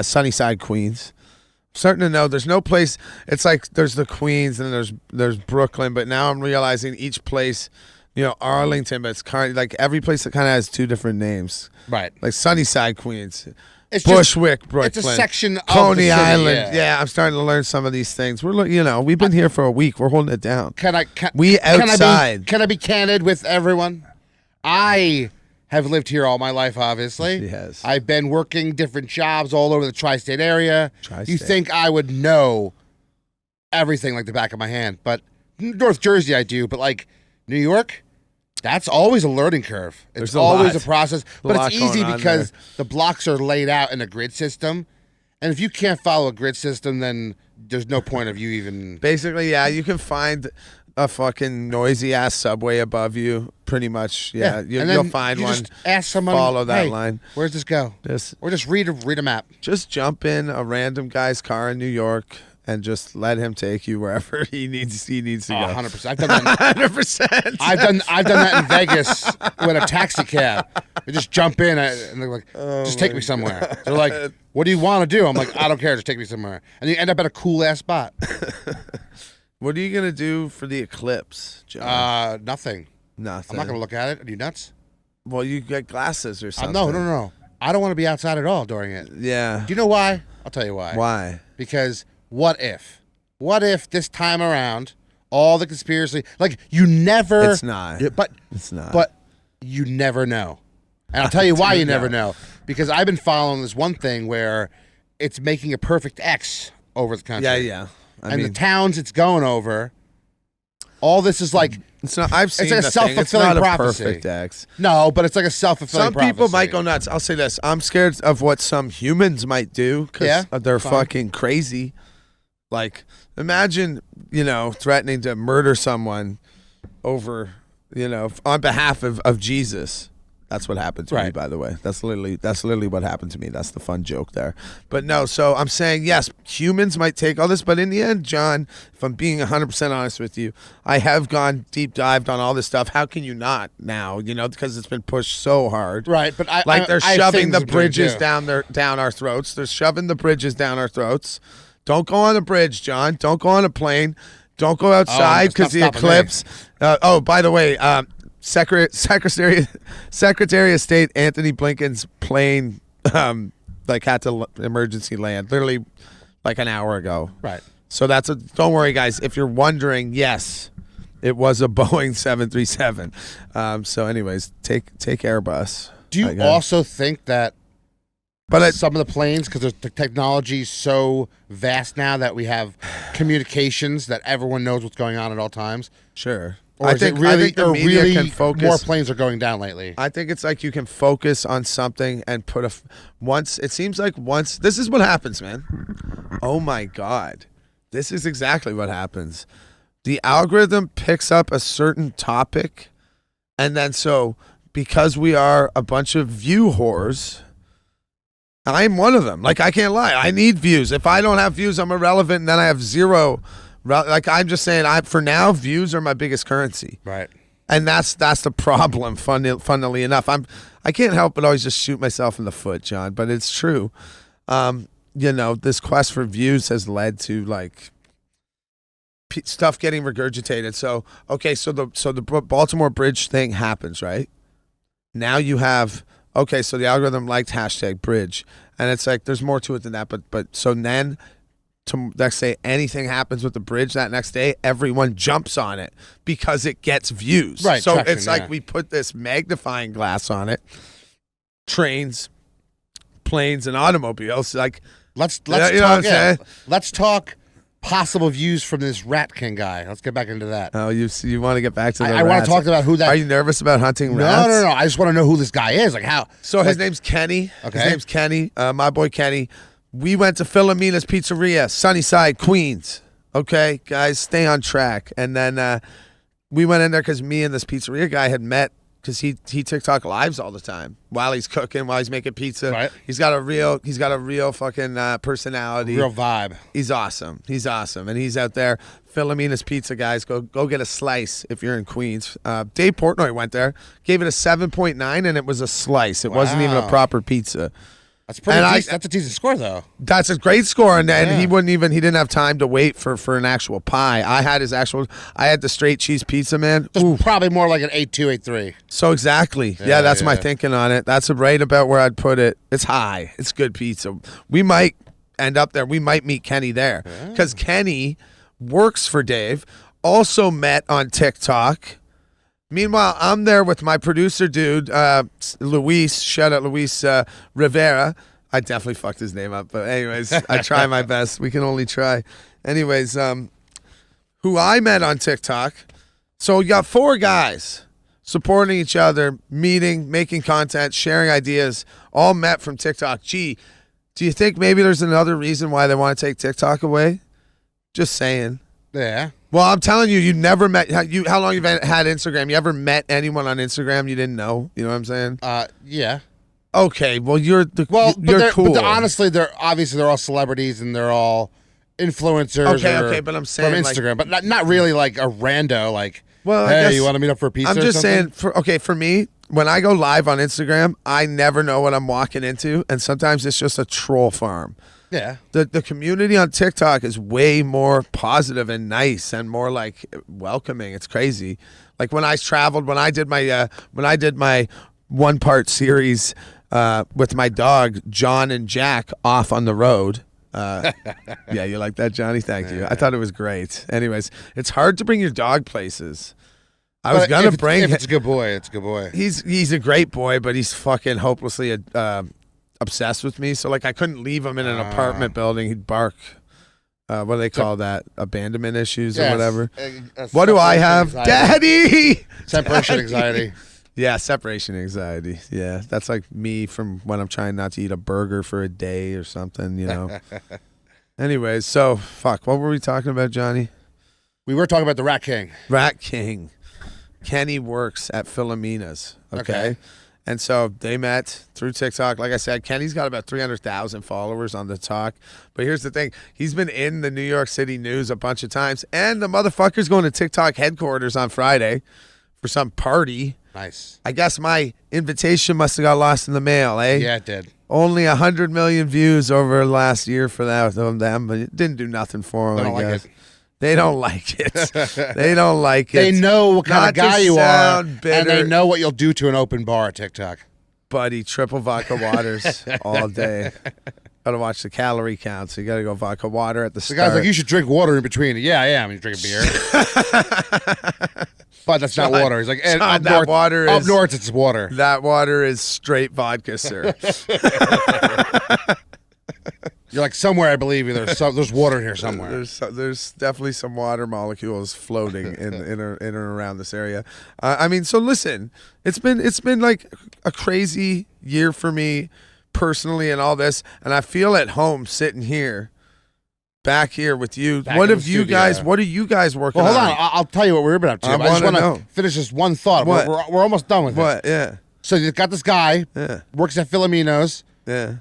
Speaker 1: Sunnyside, Queens. I'm starting to know there's no place. It's like there's the Queens and there's Brooklyn, but now I'm realizing each place, Arlington, but it's kind of like every place that kind of has two different names.
Speaker 2: Right.
Speaker 1: Like Sunnyside, Queens.
Speaker 2: It's
Speaker 1: Bushwick, Brooklyn.
Speaker 2: It's a section of
Speaker 1: Coney
Speaker 2: the city,
Speaker 1: Island.
Speaker 2: yeah.
Speaker 1: I'm starting to learn some of these things. We've been here for a week. We're holding it down.
Speaker 2: Can
Speaker 1: outside.
Speaker 2: Can I be candid with everyone? I have lived here all my life, obviously.
Speaker 1: She has.
Speaker 2: I've been working different jobs all over the tri-state area.
Speaker 1: Tri-state.
Speaker 2: You think I would know everything like the back of my hand, but North Jersey I do, but like New York, that's always a learning curve. It's
Speaker 1: There's a
Speaker 2: always
Speaker 1: lot.
Speaker 2: a process,
Speaker 1: A
Speaker 2: but
Speaker 1: lot
Speaker 2: it's easy
Speaker 1: going on
Speaker 2: because the blocks are laid out in a grid system. And if you can't follow a grid system, then there's no point of you even.
Speaker 1: Basically, yeah, you can find a fucking noisy ass subway above you. Pretty much, yeah.
Speaker 2: And then
Speaker 1: You'll find
Speaker 2: you
Speaker 1: one.
Speaker 2: Just ask someone.
Speaker 1: Follow that
Speaker 2: "Hey,
Speaker 1: line.
Speaker 2: Where's this go? Or just read a map.
Speaker 1: Just jump in a random guy's car in New York and just let him take you wherever he needs to go.
Speaker 2: 100%. I've done that.
Speaker 1: 100%.
Speaker 2: I've done that in Vegas with a taxi cab. They just jump in and they're like, just take me somewhere. They're like, what do you want to do? I'm like, I don't care. Just take me somewhere. And you end up at a cool ass spot.
Speaker 1: What are you gonna do for the eclipse, John?
Speaker 2: Nothing.
Speaker 1: Nothing.
Speaker 2: I'm not gonna look at it. Are you nuts?
Speaker 1: Well, you get glasses or something.
Speaker 2: No. I don't want to be outside at all during it.
Speaker 1: Yeah.
Speaker 2: Do you know why? I'll tell you why.
Speaker 1: Why?
Speaker 2: Because what if? What if this time around, all the conspiracy, like you never.
Speaker 1: It's not.
Speaker 2: But
Speaker 1: It's not.
Speaker 2: But you never know. And I'll tell you why you never know. Because I've been following this one thing where it's making a perfect X over the country.
Speaker 1: yeah. I
Speaker 2: and
Speaker 1: mean,
Speaker 2: the towns it's going over, all this is like
Speaker 1: It's not. I've seen
Speaker 2: like a
Speaker 1: the thing. It's
Speaker 2: self-fulfilling
Speaker 1: not a
Speaker 2: prophecy.
Speaker 1: perfect X.
Speaker 2: no, but it's like a self-fulfilling
Speaker 1: Some
Speaker 2: prophecy.
Speaker 1: people might go nuts. I'll say this: I'm scared of what some humans might do because
Speaker 2: Yeah,
Speaker 1: they're
Speaker 2: fine.
Speaker 1: fucking crazy. Like, imagine threatening to murder someone over on behalf of Jesus. That's what happened to me,
Speaker 2: Right.
Speaker 1: by the way. That's literally what happened to me. That's the fun joke there. But no, so I'm saying, yes, humans might take all this, but in the end, John, if I'm being 100% honest with you, I have gone deep dived on all this stuff. How can you not now? Because it's been pushed so hard.
Speaker 2: Right, but
Speaker 1: They're
Speaker 2: I have
Speaker 1: shoving
Speaker 2: things
Speaker 1: the
Speaker 2: to do,
Speaker 1: bridges
Speaker 2: too.
Speaker 1: down our throats. They're shoving the bridges down our throats. Don't go on the bridge, John. Don't go on a plane. Don't go outside
Speaker 2: it's not
Speaker 1: because the
Speaker 2: stopping me.
Speaker 1: eclipse. By the way, Secretary of State Anthony Blinken's plane had to emergency land literally like an hour ago.
Speaker 2: Right.
Speaker 1: So don't worry, guys. If you're wondering, yes, it was a Boeing 737. So anyways, take Airbus.
Speaker 2: Do you also think that
Speaker 1: But
Speaker 2: some of the planes, because the technology is so vast now that we have communications that everyone knows what's going on at all times?
Speaker 1: sure.
Speaker 2: Or
Speaker 1: I
Speaker 2: is
Speaker 1: think
Speaker 2: it really,
Speaker 1: the media
Speaker 2: really
Speaker 1: can focus.
Speaker 2: more planes are going down lately?
Speaker 1: I think it's like you can focus on something and put it seems like once this is what happens, man. Oh my God. This is exactly what happens. The algorithm picks up a certain topic, and then so because we are a bunch of view whores, I'm one of them. Like, I can't lie. I need views. If I don't have views, I'm irrelevant, and then I have zero. Like, I'm just saying, for now, views are my biggest currency.
Speaker 2: Right.
Speaker 1: And that's the problem. Funnily enough, I can't help but always just shoot myself in the foot, John. But it's true. This quest for views has led to like stuff getting regurgitated. So so the Baltimore Bridge thing happens, right? Now you have so the algorithm liked #bridge, and it's like there's more to it than that. But so then. Let's say anything happens with the bridge that next day, everyone jumps on it because it gets views.
Speaker 2: Right,
Speaker 1: So
Speaker 2: traction,
Speaker 1: it's like
Speaker 2: yeah.
Speaker 1: we put this magnifying glass on it. Trains, planes, and automobiles. Like
Speaker 2: Let's
Speaker 1: you know what I'm
Speaker 2: talk.
Speaker 1: saying?
Speaker 2: Let's talk possible views from this Rat King guy. Let's get back into that.
Speaker 1: Oh, you want to get back to the
Speaker 2: I want
Speaker 1: rats.
Speaker 2: to talk about who that.
Speaker 1: Are you nervous about hunting
Speaker 2: no,
Speaker 1: rats?
Speaker 2: no. I just want to know who this guy is. Like how.
Speaker 1: So his name's Kenny.
Speaker 2: Okay.
Speaker 1: His name's Kenny. My boy Kenny. We went to Philomena's Pizzeria, Sunnyside, Queens. Okay, guys, stay on track. And then we went in there because me and this pizzeria guy had met because he TikTok lives all the time while he's cooking, while he's making pizza.
Speaker 2: Right.
Speaker 1: He's got a real fucking personality.
Speaker 2: Real vibe.
Speaker 1: He's awesome. And he's out there. Philomena's Pizza, guys. Go get a slice if you're in Queens. Dave Portnoy went there, gave it a 7.9, and it was a slice. It wasn't even a
Speaker 2: Wow.
Speaker 1: proper pizza.
Speaker 2: That's pretty.
Speaker 1: And
Speaker 2: That's a decent score, though.
Speaker 1: That's a great score, and
Speaker 2: Yeah.
Speaker 1: he didn't have time to wait for an actual pie. I had the straight cheese pizza, man.
Speaker 2: Just probably more like an 8.2, 8.3.
Speaker 1: So exactly. Yeah, that's my
Speaker 2: yeah.
Speaker 1: thinking on it. That's right about where I'd put it. It's high. It's good pizza. We might end up there. We might meet Kenny there because Kenny works for Dave. Also met on TikTok. Meanwhile, I'm there with my producer dude, Luis. Shout out Luis Rivera. I definitely fucked his name up, but anyways, I try my best. We can only try. Anyways, who I met on TikTok. So you got 4 guys supporting each other, meeting, making content, sharing ideas, all met from TikTok. Gee, do you think maybe there's another reason why they want to take TikTok away? Just saying.
Speaker 2: Yeah.
Speaker 1: Well, I'm telling you, you never met. How long you've had Instagram? You ever met anyone on Instagram you didn't know? You know what I'm saying?
Speaker 2: Yeah.
Speaker 1: Okay. Well, you're cool.
Speaker 2: But honestly, they're all celebrities and they're all influencers.
Speaker 1: Okay, but I'm saying,
Speaker 2: from
Speaker 1: like-
Speaker 2: Instagram, but not really like a rando. Like,
Speaker 1: Well, I
Speaker 2: hey,
Speaker 1: guess-
Speaker 2: you want to meet up for a pizza?
Speaker 1: I'm
Speaker 2: or
Speaker 1: just
Speaker 2: something?
Speaker 1: saying. For me, when I go live on Instagram, I never know what I'm walking into, and sometimes it's just a troll farm.
Speaker 2: Yeah.
Speaker 1: The community on TikTok is way more positive and nice and more like welcoming. It's crazy. Like when I traveled, when I did my 1-part series with my dog John and Jack off on the road. Yeah, you like that, Johnny? Thank you. I thought it was great. Anyways, it's hard to bring your dog places. I was gonna bring.
Speaker 2: If it's a good boy, it's a good boy.
Speaker 1: He's a great boy, but he's fucking hopelessly obsessed with me. So like I couldn't leave him in an apartment building. He'd bark. what do they call that? Abandonment issues or
Speaker 2: Yes,
Speaker 1: whatever. What do I have? Daddy!
Speaker 2: Separation
Speaker 1: Daddy!
Speaker 2: anxiety.
Speaker 1: Yeah, separation anxiety. Yeah, that's like me from when I'm trying not to eat a burger for a day or something, you know. Anyways, so, fuck, what were we talking about, Johnny?
Speaker 2: We were talking about the Rat King.
Speaker 1: Rat King. Kenny works at Philomena's, okay? And so they met through TikTok. Like I said, Kenny's got about 300,000 followers on the talk. But here's the thing. He's been in the New York City news a bunch of times. And the motherfucker's going to TikTok headquarters on Friday for some party.
Speaker 2: Nice.
Speaker 1: I guess my invitation must have got lost in the mail, eh?
Speaker 2: Yeah, it did.
Speaker 1: Only 100 million views over the last year for that of them, but it didn't do nothing for them, I guess. They don't like it. They don't like it.
Speaker 2: They know what kind of guy you are,
Speaker 1: bitter,
Speaker 2: and they know what you'll do to an open bar at TikTok.
Speaker 1: Buddy, triple vodka waters all day. Gotta watch the calorie count, so you gotta go vodka water at the start.
Speaker 2: The guy's like, you should drink water in between. Yeah, I am. You drink a beer. But that's not water. He's like, up north, it's water.
Speaker 1: That water is straight vodka, sir.
Speaker 2: You're like, somewhere, I believe you. There's water in here somewhere.
Speaker 1: There's definitely some water molecules floating in and around this area. I mean, so listen, it's been like a crazy year for me personally and all this, and I feel at home sitting here. Back here with you. What are you guys working on?
Speaker 2: Hold on. I'll tell you what we've been up to. I just want to finish this one thought.
Speaker 1: What?
Speaker 2: We're almost done with it.
Speaker 1: What? Yeah.
Speaker 2: So you've got this guy, works at Philomena's.
Speaker 1: Yeah.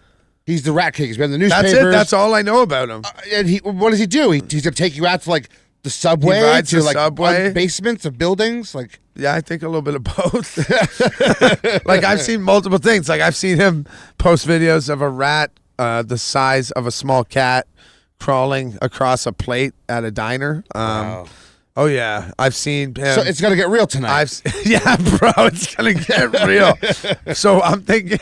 Speaker 2: He's the Rat King. He's been in the newspapers.
Speaker 1: That's it. That's all I know about him.
Speaker 2: And what does he do? He's going to take you out to like the subway,
Speaker 1: he rides
Speaker 2: to
Speaker 1: the
Speaker 2: like
Speaker 1: subway.
Speaker 2: Basements of buildings. Like,
Speaker 1: yeah, I think a little bit of both. Like I've seen multiple things. Like I've seen him post videos of a rat the size of a small cat crawling across a plate at a diner.
Speaker 2: Wow.
Speaker 1: Oh yeah, I've seen him.
Speaker 2: So it's gonna get real tonight.
Speaker 1: Yeah, bro, it's gonna get real. So I'm thinking,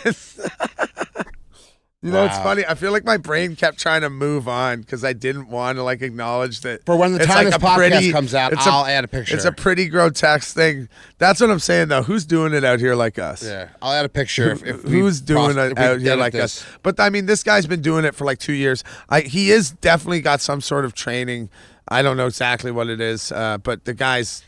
Speaker 1: you know, it's funny. I feel like my brain kept trying to move on because I didn't want to like acknowledge that.
Speaker 2: For when the time this podcast comes out, I'll add a picture.
Speaker 1: It's a pretty grotesque thing. That's what I'm saying, though. Who's doing it out here like us?
Speaker 2: Yeah, I'll add a picture.
Speaker 1: Who's doing it out here like us? But I mean, this guy's been doing it for like 2 years. He is definitely got some sort of training. I don't know exactly what it is, but the guy's.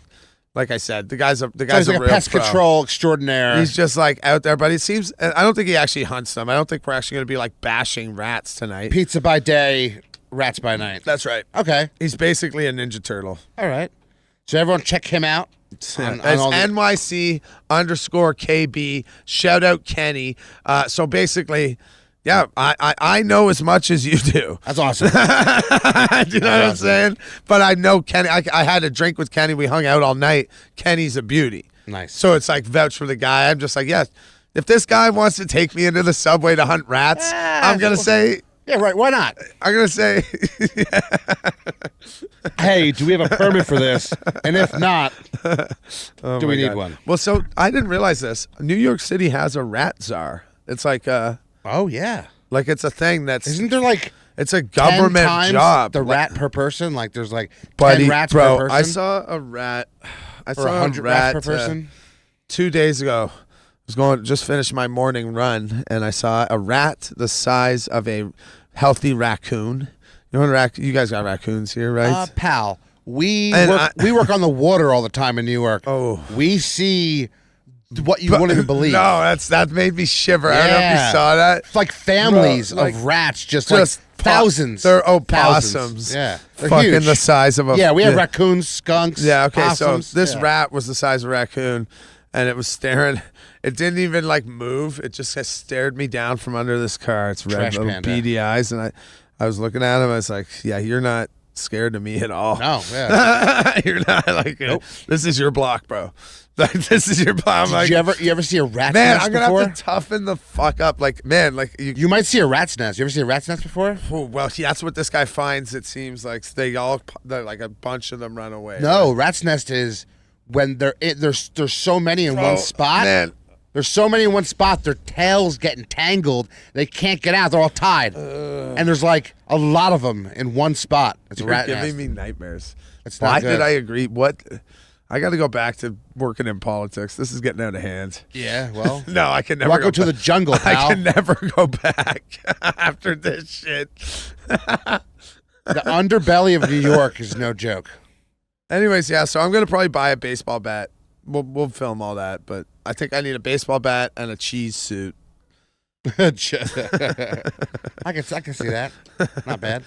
Speaker 1: Like I said, the guy's
Speaker 2: like
Speaker 1: a
Speaker 2: a
Speaker 1: real
Speaker 2: pest
Speaker 1: pro.
Speaker 2: control extraordinaire.
Speaker 1: He's just like out there, but it seems I don't think he actually hunts them. I don't think we're actually going to be like bashing rats tonight.
Speaker 2: Pizza by day, rats by night.
Speaker 1: That's right.
Speaker 2: Okay.
Speaker 1: He's basically a Ninja Turtle.
Speaker 2: All right. So everyone check him out.
Speaker 1: On NYC_KB. Shout out Kenny. So basically, yeah, I know as much as you do.
Speaker 2: That's awesome.
Speaker 1: Do you know what I'm saying? But I know Kenny. I had a drink with Kenny. We hung out all night. Kenny's a beauty.
Speaker 2: Nice.
Speaker 1: So it's like vouch for the guy. I'm just like, yes. If this guy wants to take me into the subway to hunt rats, I'm going to say...
Speaker 2: Yeah, right. Why not?
Speaker 1: I'm going to say...
Speaker 2: Hey, do we have a permit for this? And if not, do we need one?
Speaker 1: Well, so I didn't realize this. New York City has a rat czar. It's like...
Speaker 2: Oh, yeah.
Speaker 1: Like it's a thing that's...
Speaker 2: Isn't there like...
Speaker 1: It's a government
Speaker 2: 10 times
Speaker 1: job.
Speaker 2: The rat per person? Like there's like
Speaker 1: 10
Speaker 2: rats
Speaker 1: bro,
Speaker 2: per person?
Speaker 1: I saw a rat. I saw
Speaker 2: 100
Speaker 1: a rat
Speaker 2: rats per person?
Speaker 1: 2 days ago. I was just finished my morning run, and I saw a rat the size of a healthy raccoon. You know, you guys got raccoons here, right?
Speaker 2: Pal, we work on the water all the time in New York.
Speaker 1: Oh.
Speaker 2: We see... what you wouldn't even believe.
Speaker 1: No, that made me shiver.
Speaker 2: Yeah.
Speaker 1: I don't know if you saw that.
Speaker 2: It's like families of rats, just like thousands.
Speaker 1: They're opossums.
Speaker 2: Yeah, they're
Speaker 1: fucking
Speaker 2: huge.
Speaker 1: the size of a.
Speaker 2: Yeah, we have raccoons, skunks.
Speaker 1: Yeah, okay.
Speaker 2: Possums.
Speaker 1: So this rat was the size of a raccoon, and it was staring. It didn't even like move. It just stared me down from under this car. It's red,
Speaker 2: Trash
Speaker 1: little
Speaker 2: panda.
Speaker 1: beady eyes, and I was looking at him. I was like, yeah, you're not scared of me at all.
Speaker 2: No, yeah.
Speaker 1: You're not like
Speaker 2: Nope.
Speaker 1: This is your block, bro. Like this is your block.
Speaker 2: Did you ever see a rat's
Speaker 1: man,
Speaker 2: nest
Speaker 1: I'm gonna
Speaker 2: before?
Speaker 1: have to toughen the fuck up. Like, man, like
Speaker 2: You might see a rat's nest. You ever see a rat's nest before?
Speaker 1: Oh, well, that's what this guy finds. It seems like like a bunch of them run away.
Speaker 2: No, rat's nest is when there's so many in one spot.
Speaker 1: Man.
Speaker 2: There's so many in one spot. Their tails get entangled. They can't get out. They're all tied. And there's like a lot of them in one spot. It's a rat
Speaker 1: You're
Speaker 2: nest.
Speaker 1: giving me nightmares.
Speaker 2: It's not
Speaker 1: Why
Speaker 2: good.
Speaker 1: did I agree? What? I got to go back to working in politics. This is getting out of hand.
Speaker 2: Yeah, well.
Speaker 1: No, I can never
Speaker 2: Welcome
Speaker 1: go
Speaker 2: to the jungle, pal.
Speaker 1: I can never go back after this shit.
Speaker 2: The underbelly of New York is no joke.
Speaker 1: Anyways, yeah. So I'm gonna probably buy a baseball bat. We'll film all that, but I think I need a baseball bat and a cheese suit.
Speaker 2: I can see that. Not bad.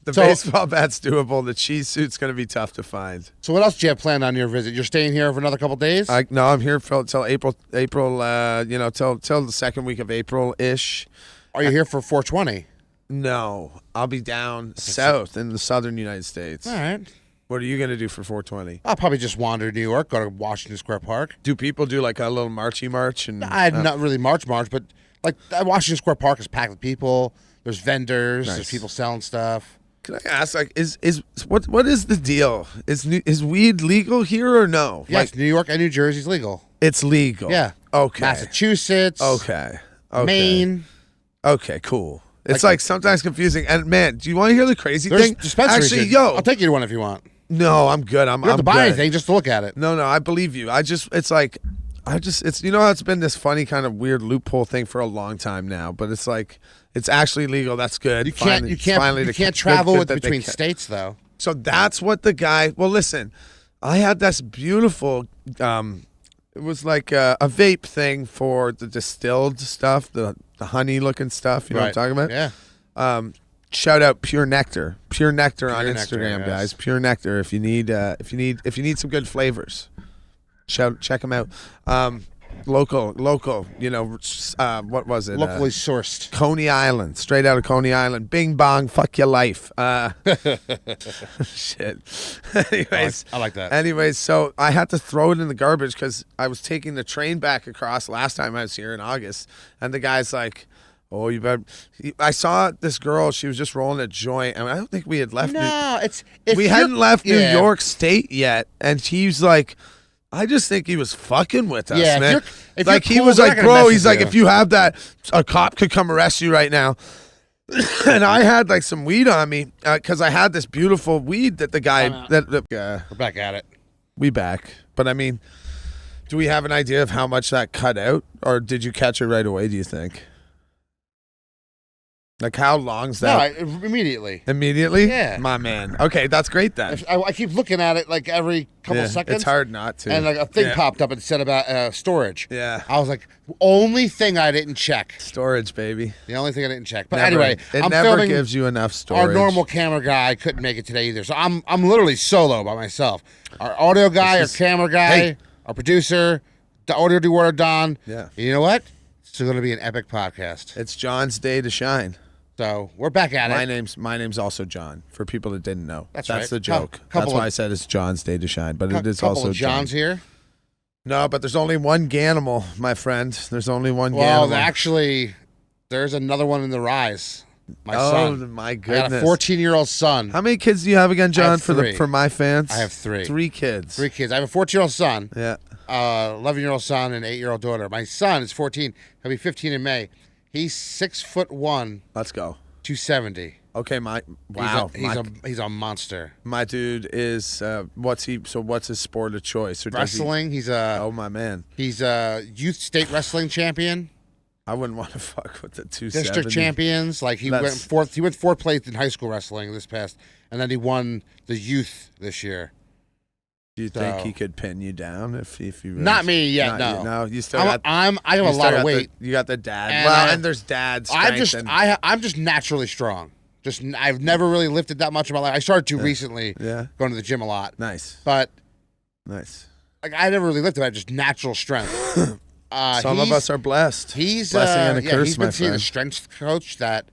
Speaker 1: The baseball bat's doable. The cheese suit's gonna be tough to find.
Speaker 2: So what else do you have planned on your visit? You're staying here for another couple days?
Speaker 1: No, I'm here till April. Till the second week of April ish.
Speaker 2: Are you here for 420?
Speaker 1: No, I'll be down south in the southern United States.
Speaker 2: All right.
Speaker 1: What are you gonna do for 420?
Speaker 2: I'll probably just wander New York, go to Washington Square Park.
Speaker 1: Do people do like a little marchy march? And
Speaker 2: I'd not really march, but like Washington Square Park is packed with people. There's vendors.
Speaker 1: Nice.
Speaker 2: There's people selling stuff.
Speaker 1: Can I ask, like, what is the deal? Is weed legal here or no?
Speaker 2: Yes,
Speaker 1: Like,
Speaker 2: New York and New Jersey's legal.
Speaker 1: it's legal.
Speaker 2: Yeah.
Speaker 1: Okay.
Speaker 2: Massachusetts.
Speaker 1: Okay.
Speaker 2: Maine.
Speaker 1: Okay. Cool. It's like sometimes confusing. And man, do you want to hear the crazy
Speaker 2: There's
Speaker 1: thing?
Speaker 2: dispensaries.
Speaker 1: Actually,
Speaker 2: here.
Speaker 1: yo,
Speaker 2: I'll take you to one if you want.
Speaker 1: no, I'm good. I'm
Speaker 2: You don't have to buy
Speaker 1: good.
Speaker 2: anything just to look at it.
Speaker 1: No, I believe you. It's you know how it's been this funny kind of weird loophole thing for a long time now, but it's like it's actually legal. That's good.
Speaker 2: You can't travel between states though.
Speaker 1: So that's what the guy. Well, listen, I had this beautiful. It was like a vape thing for the distilled stuff, the honey looking stuff. You know what I'm talking about?
Speaker 2: Yeah.
Speaker 1: Shout out Pure Nectar on
Speaker 2: Nectar,
Speaker 1: Instagram,
Speaker 2: yes.
Speaker 1: guys. Pure Nectar. If you need some good flavors, check them out. Local. You know, what was it?
Speaker 2: Locally sourced.
Speaker 1: Coney Island, straight out of Coney Island. Bing bong, fuck your life. Shit. Anyways,
Speaker 2: I like that.
Speaker 1: Anyways, so I had to throw it in the garbage because I was taking the train back across last time I was here in August, and the guy's like, "Oh, you better." I saw this girl. She was just rolling a joint, and I don't think we had left.
Speaker 2: We
Speaker 1: hadn't left New York State yet, and he's like, I just think he was fucking with us, man.
Speaker 2: If
Speaker 1: like
Speaker 2: you're
Speaker 1: he was
Speaker 2: cool,
Speaker 1: like,
Speaker 2: they're not gonna
Speaker 1: bro,
Speaker 2: mess
Speaker 1: he's
Speaker 2: with
Speaker 1: like,
Speaker 2: you.
Speaker 1: if you have that, a cop could come arrest you right now. And I had like some weed on me because I had this beautiful weed that the guy
Speaker 2: We're back at it.
Speaker 1: we back. But I mean, do we have an idea of how much that cut out, or did you catch it right away? Do you think? Like how long's that?
Speaker 2: No, immediately.
Speaker 1: Immediately?
Speaker 2: Yeah.
Speaker 1: My man. Okay, that's great then.
Speaker 2: I keep looking at it like every couple seconds.
Speaker 1: It's hard not to.
Speaker 2: And like a thing popped up and said about storage.
Speaker 1: Yeah.
Speaker 2: I was like, only thing I didn't check.
Speaker 1: Storage, baby.
Speaker 2: The only thing I didn't check. But
Speaker 1: Never-
Speaker 2: anyway,
Speaker 1: it
Speaker 2: I'm
Speaker 1: never
Speaker 2: filming.
Speaker 1: gives you enough storage.
Speaker 2: Our normal camera guy couldn't make it today either, so I'm literally solo by myself. Our audio guy, our camera guy, our producer, the audio dewater Don.
Speaker 1: Yeah.
Speaker 2: You know what? It's going to be an epic podcast.
Speaker 1: It's John's day to shine.
Speaker 2: So we're back at it.
Speaker 1: My name's also John. For people that didn't know,
Speaker 2: That's
Speaker 1: that's
Speaker 2: right.
Speaker 1: the joke. That's why I said it's John's day to shine. But it is
Speaker 2: couple
Speaker 1: also
Speaker 2: of Johns here.
Speaker 1: No, but there's only one Ganimal, my friend. There's only one
Speaker 2: Well,
Speaker 1: Ganimal.
Speaker 2: actually, there's another one in the rise. My
Speaker 1: oh
Speaker 2: son.
Speaker 1: my
Speaker 2: I
Speaker 1: goodness!
Speaker 2: got a 14-year-old son.
Speaker 1: How many kids do you have again, John?
Speaker 2: have three.
Speaker 1: For my fans,
Speaker 2: I have three.
Speaker 1: 3 kids.
Speaker 2: 3 kids. I have a 14-year-old son.
Speaker 1: Yeah.
Speaker 2: 11-year-old son and 8-year-old daughter. My son is 14. He'll be 15 in May. He's 6'1",
Speaker 1: Let's go.
Speaker 2: 270.
Speaker 1: Okay,
Speaker 2: He's a monster.
Speaker 1: My dude is what's his sport of choice? Or does
Speaker 2: Wrestling. He's
Speaker 1: oh my man.
Speaker 2: He's a youth state wrestling champion.
Speaker 1: I wouldn't want to fuck with the 270.
Speaker 2: District champions. Like he went fourth. He went 4th place in high school wrestling this past, and then he won the youth this year.
Speaker 1: Do you think he could pin you down if you? Really,
Speaker 2: not me yet. No.
Speaker 1: No, you still
Speaker 2: I have a lot of weight.
Speaker 1: You got the dad.
Speaker 2: And
Speaker 1: and there's dad
Speaker 2: I'm
Speaker 1: strength.
Speaker 2: I'm just naturally strong. I've never really lifted that much in my life. I started to recently.
Speaker 1: Yeah.
Speaker 2: Going to the gym a lot.
Speaker 1: Nice.
Speaker 2: But
Speaker 1: nice.
Speaker 2: Like I never really lifted. I had just natural strength.
Speaker 1: Some of us are blessed.
Speaker 2: He's
Speaker 1: blessing and a curse,
Speaker 2: he's been
Speaker 1: my
Speaker 2: seeing a
Speaker 1: friend.
Speaker 2: strength coach that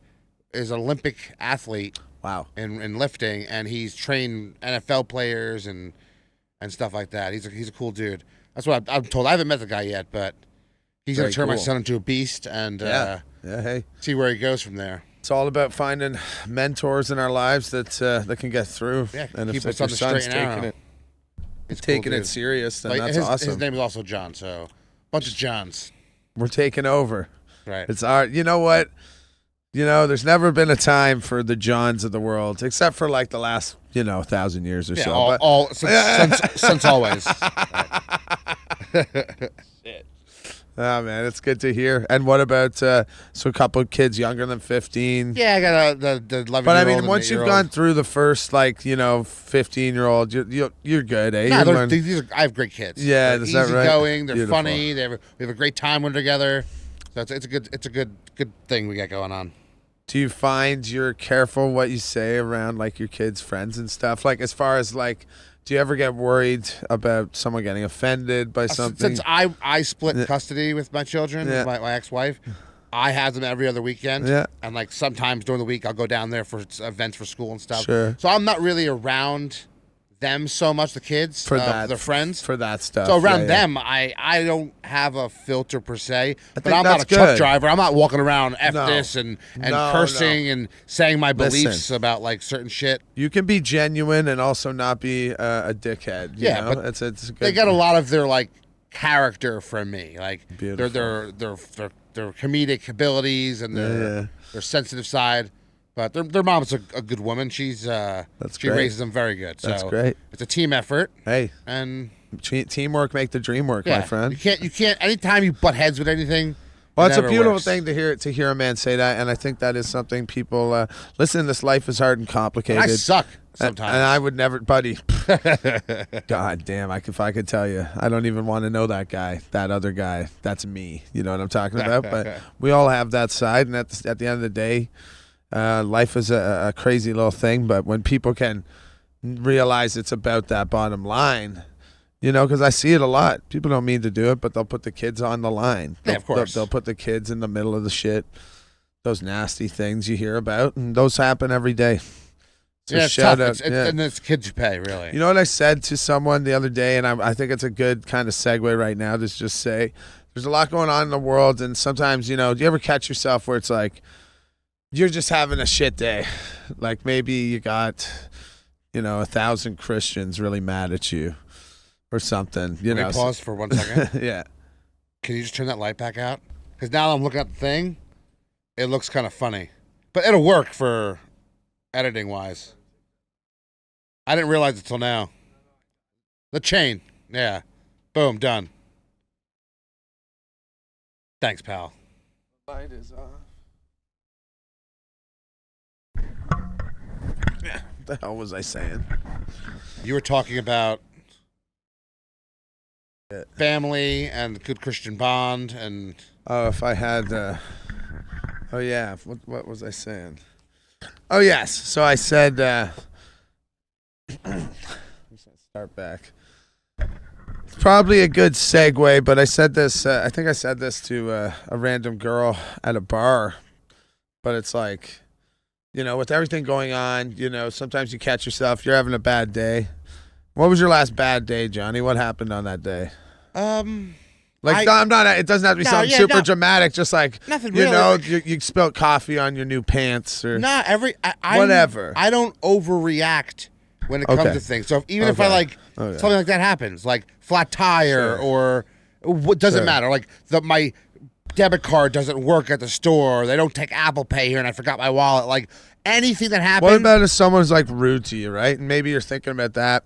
Speaker 2: is an Olympic athlete.
Speaker 1: Wow.
Speaker 2: In lifting, and he's trained NFL players and stuff like that. He's a cool dude. That's what I'm told. I haven't met the guy yet, but he's going to turn my son into a beast and
Speaker 1: hey,
Speaker 2: see where he goes from there.
Speaker 1: It's all about finding mentors in our lives that can get through.
Speaker 2: Yeah,
Speaker 1: and
Speaker 2: keep
Speaker 1: if
Speaker 2: us on
Speaker 1: your
Speaker 2: the straight
Speaker 1: son's
Speaker 2: and
Speaker 1: taking
Speaker 2: narrow.
Speaker 1: it,
Speaker 2: He's a
Speaker 1: taking
Speaker 2: cool
Speaker 1: it
Speaker 2: dude.
Speaker 1: serious, then
Speaker 2: Like,
Speaker 1: that's awesome.
Speaker 2: His name is also John, so bunch of Johns.
Speaker 1: We're taking over.
Speaker 2: Right.
Speaker 1: It's our. You know what? There's never been a time for the Johns of the world, except for like the last 1,000 years or so.
Speaker 2: Since always.
Speaker 1: Shit. Oh man, it's good to hear. And what about so a couple of kids younger than 15?
Speaker 2: Yeah, I got the 11-year-old.
Speaker 1: But I mean,
Speaker 2: and
Speaker 1: once you've
Speaker 2: 8-year-old.
Speaker 1: gone through the first 15-year-old, you're good, eh?
Speaker 2: No,
Speaker 1: You learn-
Speaker 2: I have great kids.
Speaker 1: Yeah,
Speaker 2: they're
Speaker 1: is that right?
Speaker 2: easygoing. They're
Speaker 1: Beautiful.
Speaker 2: funny. We have a great time when they're together. So it's a good thing we got going on.
Speaker 1: Do you find you're careful what you say around like your kids' friends and stuff? Like as far as like, do you ever get worried about someone getting offended by something?
Speaker 2: Since I split custody with my children, with my ex-wife, I have them every other weekend.
Speaker 1: Yeah.
Speaker 2: And like sometimes during the week, I'll go down there for events for school and stuff.
Speaker 1: Sure.
Speaker 2: So I'm not really around them so much, the kids,
Speaker 1: For that,
Speaker 2: their friends.
Speaker 1: for that stuff.
Speaker 2: So around
Speaker 1: yeah.
Speaker 2: them, I don't have a filter per se. But
Speaker 1: think
Speaker 2: I'm not
Speaker 1: that's
Speaker 2: a truck
Speaker 1: good.
Speaker 2: driver. I'm not walking around
Speaker 1: No.
Speaker 2: this and
Speaker 1: No,
Speaker 2: cursing and saying my beliefs
Speaker 1: Listen.
Speaker 2: about like certain shit.
Speaker 1: You can be genuine and also not be a dickhead. You
Speaker 2: Yeah,
Speaker 1: know?
Speaker 2: but
Speaker 1: it's a good,
Speaker 2: They got a lot of their like character from me, like
Speaker 1: Beautiful.
Speaker 2: their comedic abilities and their sensitive side. But their mom's a good woman. She
Speaker 1: great.
Speaker 2: raises them very good. So
Speaker 1: That's great.
Speaker 2: It's a team effort.
Speaker 1: Hey,
Speaker 2: And
Speaker 1: teamwork make the dream work,
Speaker 2: yeah,
Speaker 1: my friend.
Speaker 2: You can't. Anytime you butt heads with anything.
Speaker 1: Well,
Speaker 2: it
Speaker 1: it's a
Speaker 2: never
Speaker 1: beautiful
Speaker 2: works.
Speaker 1: thing to hear a man say that, and I think that is something people listen. This life is hard and complicated.
Speaker 2: I suck
Speaker 1: And
Speaker 2: sometimes.
Speaker 1: I would never, buddy. God damn! If I could tell you, I don't even want to know that guy, that other guy. That's me. You know what I'm talking about? But we all have that side, and at the end of the day, life is a crazy little thing. But when people can realize it's about that bottom line, you know, because I see it a lot. People don't mean to do it, but they'll put the kids on the line.
Speaker 2: Yeah, of course.
Speaker 1: They'll put the kids in the middle of the shit. Those nasty things you hear about, and those happen every day. So
Speaker 2: yeah, it's
Speaker 1: shout
Speaker 2: tough.
Speaker 1: out. Yeah.
Speaker 2: And it's kids who pay, really.
Speaker 1: You know what I said to someone the other day, and I think it's a good kind of segue right now to just say there's a lot going on in the world, and sometimes, you know, do you ever catch yourself where it's like you're just having a shit day? Like maybe you got, 1,000 Christians really mad at you or something.
Speaker 2: Can we pause for 1 second?
Speaker 1: Yeah.
Speaker 2: Can you just turn that light back out? Because now I'm looking at the thing, it looks kind of funny. But it'll work for editing-wise. I didn't realize it till now. The chain. Yeah. Boom, done. Thanks, pal.
Speaker 1: Light is off. Yeah. What the hell was I saying?
Speaker 2: You were talking about
Speaker 1: Yeah.
Speaker 2: family and good Christian bond and...
Speaker 1: Oh, if I had, oh yeah, what was I saying? Oh yes, so I said, let's start back. It's probably a good segue, but I said this, I think I said this to a random girl at a bar, but it's like, with everything going on, sometimes you catch yourself, you're having a bad day. What was your last bad day, Johnny? What happened on that day? I'm not. It doesn't have to be something super dramatic. Just like
Speaker 2: nothing really.
Speaker 1: You spilled coffee on your new pants or
Speaker 2: whatever. I don't overreact when it comes to things. So even if I something like that happens, like flat tire or what doesn't matter. Like my debit card doesn't work at the store. They don't take Apple Pay here, and I forgot my wallet. Like anything that happens.
Speaker 1: What about if someone's like rude to you, right? And maybe you're thinking about that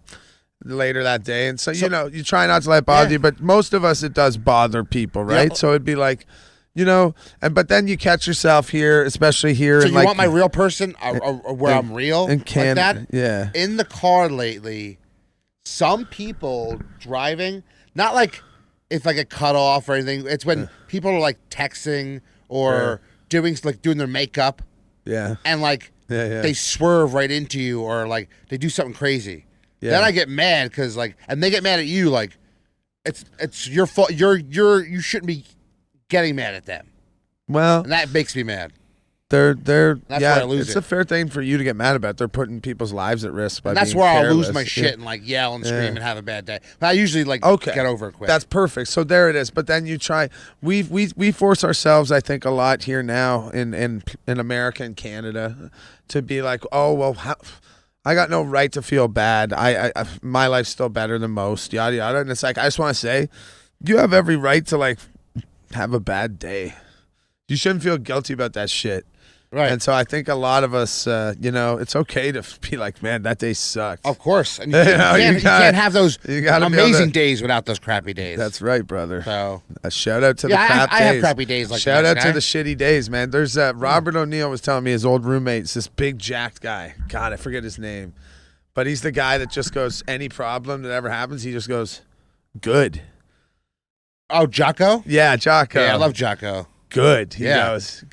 Speaker 1: later that day, and so you try not to let it bother you, but most of us it does bother people, right?
Speaker 2: Yeah.
Speaker 1: So it'd be like, but then you catch yourself here, especially here.
Speaker 2: So
Speaker 1: in
Speaker 2: you want my real person, or where I'm real,
Speaker 1: and
Speaker 2: like that?
Speaker 1: Yeah.
Speaker 2: In the car lately, some people driving, not like if I get cut off or anything. It's when people are like texting or doing their makeup, and they swerve right into you or like they do something crazy. Yeah. Then I get mad because and they get mad at you like it's your fault. You shouldn't be getting mad at them.
Speaker 1: Well,
Speaker 2: and that makes me mad.
Speaker 1: That's
Speaker 2: where I lose
Speaker 1: it's
Speaker 2: it.
Speaker 1: a fair thing for you to get mad about. They're putting people's lives at risk by
Speaker 2: And that's
Speaker 1: being
Speaker 2: where I'll
Speaker 1: careless.
Speaker 2: lose my shit and yell and scream and have a bad day. But I usually get over it quick.
Speaker 1: That's perfect. So there it is. But then you try. We force ourselves, I think, a lot here now in America and Canada to be like, oh well, I got no right to feel bad. I my life's still better than most. Yada yada. And it's like I just want to say, you have every right to have a bad day. You shouldn't feel guilty about that shit.
Speaker 2: Right.
Speaker 1: And so I think a lot of us, it's okay to be like, man, that day sucked.
Speaker 2: Of course. And you can't have those amazing days without those crappy days.
Speaker 1: That's right, brother.
Speaker 2: So
Speaker 1: a shout out to the crap days.
Speaker 2: I have crappy days like that.
Speaker 1: Shout out to the shitty days, man. There's Robert O'Neill was telling me his old roommate's this big jacked guy. God, I forget his name. But he's the guy that just goes, any problem that ever happens, he just goes, good.
Speaker 2: Oh, Jocko?
Speaker 1: Yeah, Jocko.
Speaker 2: Yeah, I love Jocko.
Speaker 1: Good. He goes,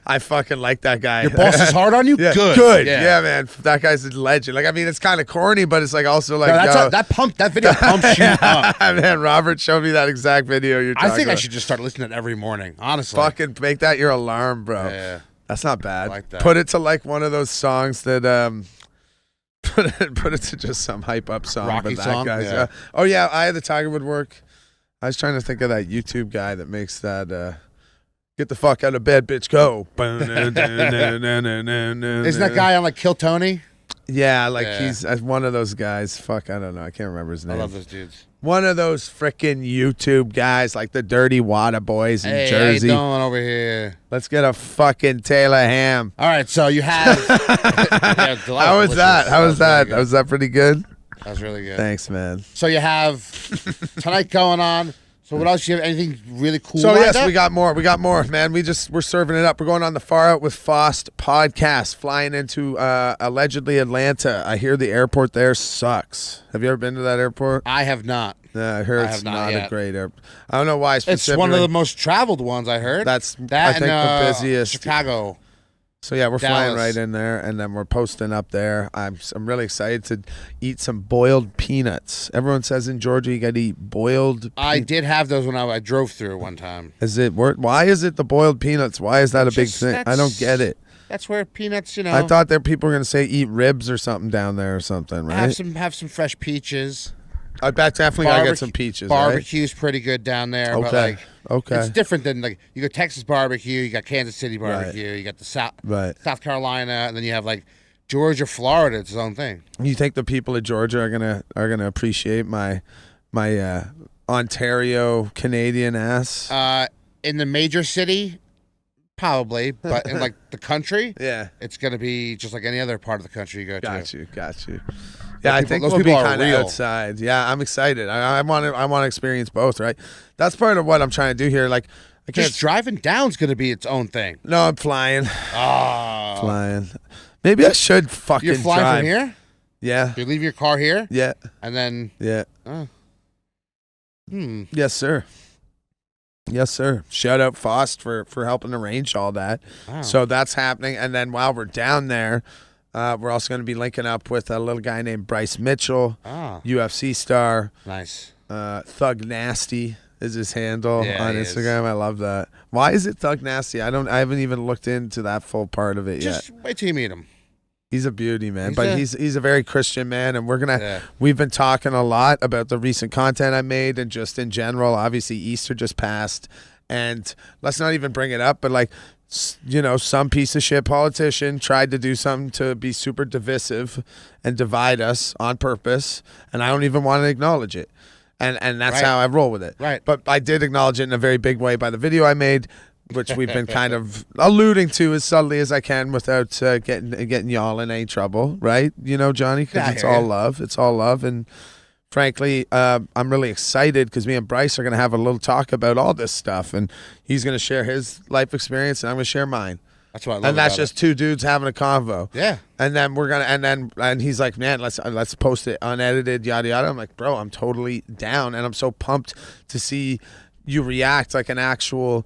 Speaker 1: I fucking like that guy.
Speaker 2: Your boss is hard on you?
Speaker 1: Yeah,
Speaker 2: good.
Speaker 1: Good. Yeah, man. That guy's a legend. Like, I mean, it's kind of corny, but it's like also like,
Speaker 2: that video pumps you up.
Speaker 1: Man, Robert showed me that exact video you're talking about.
Speaker 2: I think I should just start listening to it every morning, honestly.
Speaker 1: Fucking make that your alarm, bro.
Speaker 2: Yeah.
Speaker 1: That's not bad.
Speaker 2: I like that.
Speaker 1: Put it to like one of those songs that put it to just some hype up song.
Speaker 2: Rocky
Speaker 1: but that
Speaker 2: song?
Speaker 1: guy's,
Speaker 2: Yeah.
Speaker 1: Oh yeah, Eye of the Tiger would work. I was trying to think of that YouTube guy that makes that get the fuck out of bed, bitch, go.
Speaker 2: Isn't that guy on like Kill Tony?
Speaker 1: Yeah, he's one of those guys. Fuck, I don't know. I can't remember his name.
Speaker 2: I love those dudes.
Speaker 1: One of those freaking YouTube guys, like the Dirty Water Boys in Jersey.
Speaker 2: How you doing over here?
Speaker 1: Let's get a fucking Taylor ham.
Speaker 2: All right, so you have.
Speaker 1: How was that? How was that? Was that pretty good?
Speaker 2: That was really good.
Speaker 1: Thanks, man.
Speaker 2: So you have tonight going on. So what else? You have anything really cool?
Speaker 1: So yes,
Speaker 2: up?
Speaker 1: we got more. We got more, man. We're serving it up. We're going on the Far Out with Fost podcast, flying into allegedly Atlanta. I hear the airport there sucks. Have you ever been to that airport?
Speaker 2: I have not.
Speaker 1: Yeah, I heard it's not a great airport. I don't know why specifically.
Speaker 2: It's one of the most traveled ones. I heard.
Speaker 1: That's I think the busiest.
Speaker 2: Chicago.
Speaker 1: So yeah, we're
Speaker 2: Dallas.
Speaker 1: flying right in there, and then we're posting up there. I'm really excited to eat some boiled peanuts. Everyone says in Georgia you got to eat boiled.
Speaker 2: I did have those when I drove through one time.
Speaker 1: Why is it the boiled peanuts? Why is that a big thing? I don't get it.
Speaker 2: That's where peanuts,
Speaker 1: I thought that people were gonna say eat ribs or something down there or something, right?
Speaker 2: Have some fresh peaches.
Speaker 1: I definitely gotta get some peaches.
Speaker 2: Barbecue's pretty good down there.
Speaker 1: Okay.
Speaker 2: But it's different than you got Texas barbecue, you got Kansas City barbecue, you got the South Carolina, and then you have like Georgia, Florida. It's its own thing.
Speaker 1: You think the people of Georgia are gonna appreciate my Ontario Canadian ass?
Speaker 2: In the major city, probably, but in like the country, it's gonna be just like any other part of the country you go to.
Speaker 1: Got you. Yeah, I think we'll be kind of outside. Yeah, I'm excited. I want to experience both. Right, that's part of what I'm trying to do here. Like,
Speaker 2: just driving down's gonna be its own thing.
Speaker 1: No, I'm flying.
Speaker 2: Oh,
Speaker 1: flying. Maybe I should fucking.
Speaker 2: You're flying
Speaker 1: drive.
Speaker 2: From here?
Speaker 1: Yeah.
Speaker 2: You leave your car here?
Speaker 1: Yeah.
Speaker 2: And then.
Speaker 1: Yeah. Yes, sir. Yes, sir. Shout out Fost for helping arrange all that. Wow. So that's happening, and then while we're down there. We're also going to be linking up with a little guy named Bryce Mitchell, UFC star.
Speaker 2: Nice.
Speaker 1: Thug Nasty is his handle on Instagram.
Speaker 2: Is.
Speaker 1: I love that. Why is it Thug Nasty? I haven't even looked into that full part of it yet.
Speaker 2: Just wait till you meet him.
Speaker 1: He's a beauty, man. He's a very Christian man, and we've been talking a lot about the recent content I made and just in general. Obviously, Easter just passed, and let's not even bring it up, but like. Some piece of shit politician tried to do something to be super divisive and divide us on purpose, and I don't even want to acknowledge it. And that's how I roll with it.
Speaker 2: Right.
Speaker 1: But I did acknowledge it in a very big way by the video I made, which we've been kind of alluding to as subtly as I can without getting y'all in any trouble, right? Johnny, because it's all love. It's all love, and frankly, I'm really excited because me and Bryce are going to have a little talk about all this stuff, and he's going to share his life experience, and I'm going to share mine.
Speaker 2: That's what I love.
Speaker 1: And that's just two dudes having a convo.
Speaker 2: Yeah.
Speaker 1: And then and he's like, man, let's post it unedited, yada yada. I'm like, bro, I'm totally down, and I'm so pumped to see you react like an actual.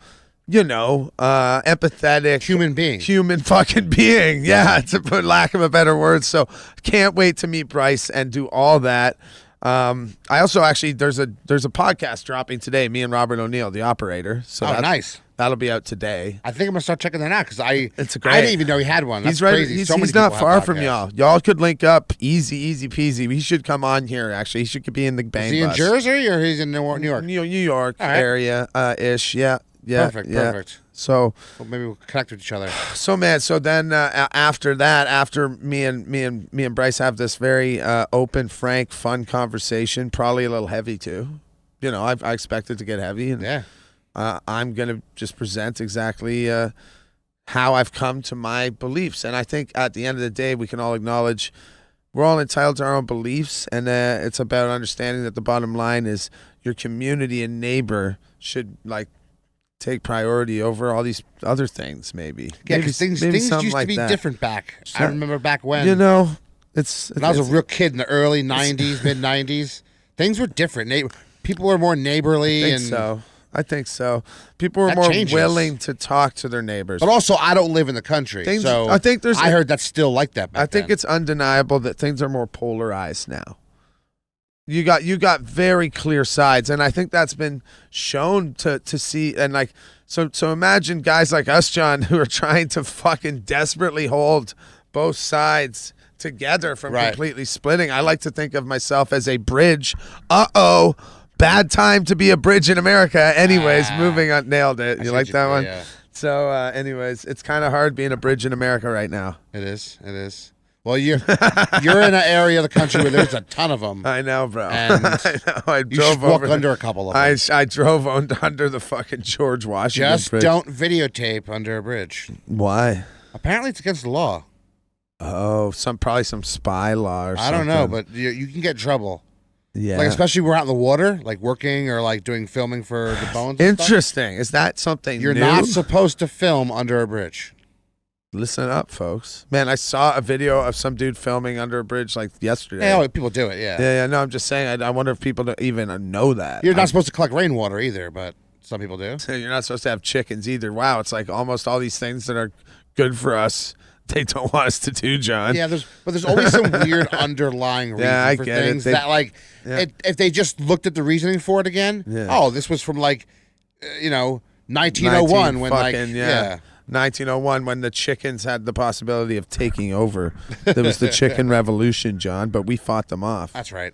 Speaker 1: Empathetic human fucking being. Yeah, to put lack of a better word. So can't wait to meet Bryce and do all that. I also actually there's a podcast dropping today. Me and Robert O'Neill, the operator. So
Speaker 2: nice.
Speaker 1: That'll be out today.
Speaker 2: I think I'm gonna start checking that out because I
Speaker 1: great.
Speaker 2: I didn't even know he had one. That's
Speaker 1: he's right.
Speaker 2: crazy.
Speaker 1: He's not far from y'all. Y'all could link up easy peasy. He should come on here. Actually, he should be in the bang.
Speaker 2: Is he in Jersey or he's in New York?
Speaker 1: New York area ish. Yeah.
Speaker 2: Perfect.
Speaker 1: So
Speaker 2: maybe we'll connect with each other.
Speaker 1: So man, then after that, after me and Bryce have this very open, frank, fun conversation, probably a little heavy too. I expect it to get heavy, and I'm gonna just present exactly how I've come to my beliefs. And I think at the end of the day, we can all acknowledge we're all entitled to our own beliefs, and it's about understanding that the bottom line is your community and neighbor should like take priority over all these other things. Maybe
Speaker 2: because things used to be different back. I remember back when
Speaker 1: when I
Speaker 2: was a real kid in the early '90s, mid '90s. Things were different. People were more neighborly.
Speaker 1: I think so. People were more willing to talk to their neighbors.
Speaker 2: But also, I don't live in the country, so I heard that's still like that back then.
Speaker 1: It's undeniable that things are more polarized now. You got very clear sides, and I think that's been shown to see. And like, so imagine guys like us, John, who are trying to fucking desperately hold both sides together from completely splitting. I like to think of myself as a bridge. Bad time to be a bridge in America. Anyways, moving on. Nailed it. You like that one?
Speaker 2: Yeah.
Speaker 1: So, anyways, it's kind of hard being a bridge in America right now.
Speaker 2: It is. Well, you're in an area of the country where there's a ton of them.
Speaker 1: I know, bro.
Speaker 2: And
Speaker 1: I know.
Speaker 2: You should walk under a couple of them.
Speaker 1: I drove under the fucking George Washington
Speaker 2: Just
Speaker 1: bridge.
Speaker 2: don't videotape under a bridge.
Speaker 1: Why?
Speaker 2: Apparently, it's against the law.
Speaker 1: Oh, probably some spy law or something.
Speaker 2: I don't know, but you can get in trouble.
Speaker 1: Yeah.
Speaker 2: Like, especially we're out in the water, like working or like doing filming for the Bones. And
Speaker 1: Interesting. Is that something
Speaker 2: You're
Speaker 1: new?
Speaker 2: not supposed to film under a bridge.
Speaker 1: Listen up, folks. Man, I saw a video of some dude filming under a bridge like yesterday.
Speaker 2: Yeah, people do it, yeah.
Speaker 1: Yeah, no, I'm just saying, I wonder if people don't even know that.
Speaker 2: You're not supposed to collect rainwater either, but some people do.
Speaker 1: You're not supposed to have chickens either. Wow, it's like almost all these things that are good for us, they don't want us to do, John.
Speaker 2: Yeah, there's always some weird underlying reason for things that, like, if they just looked at the reasoning for it again, this was from, like, 1901 when, like,
Speaker 1: 1901 when the chickens had the possibility of taking over. There was the chicken revolution, John, but we fought them off.
Speaker 2: That's right.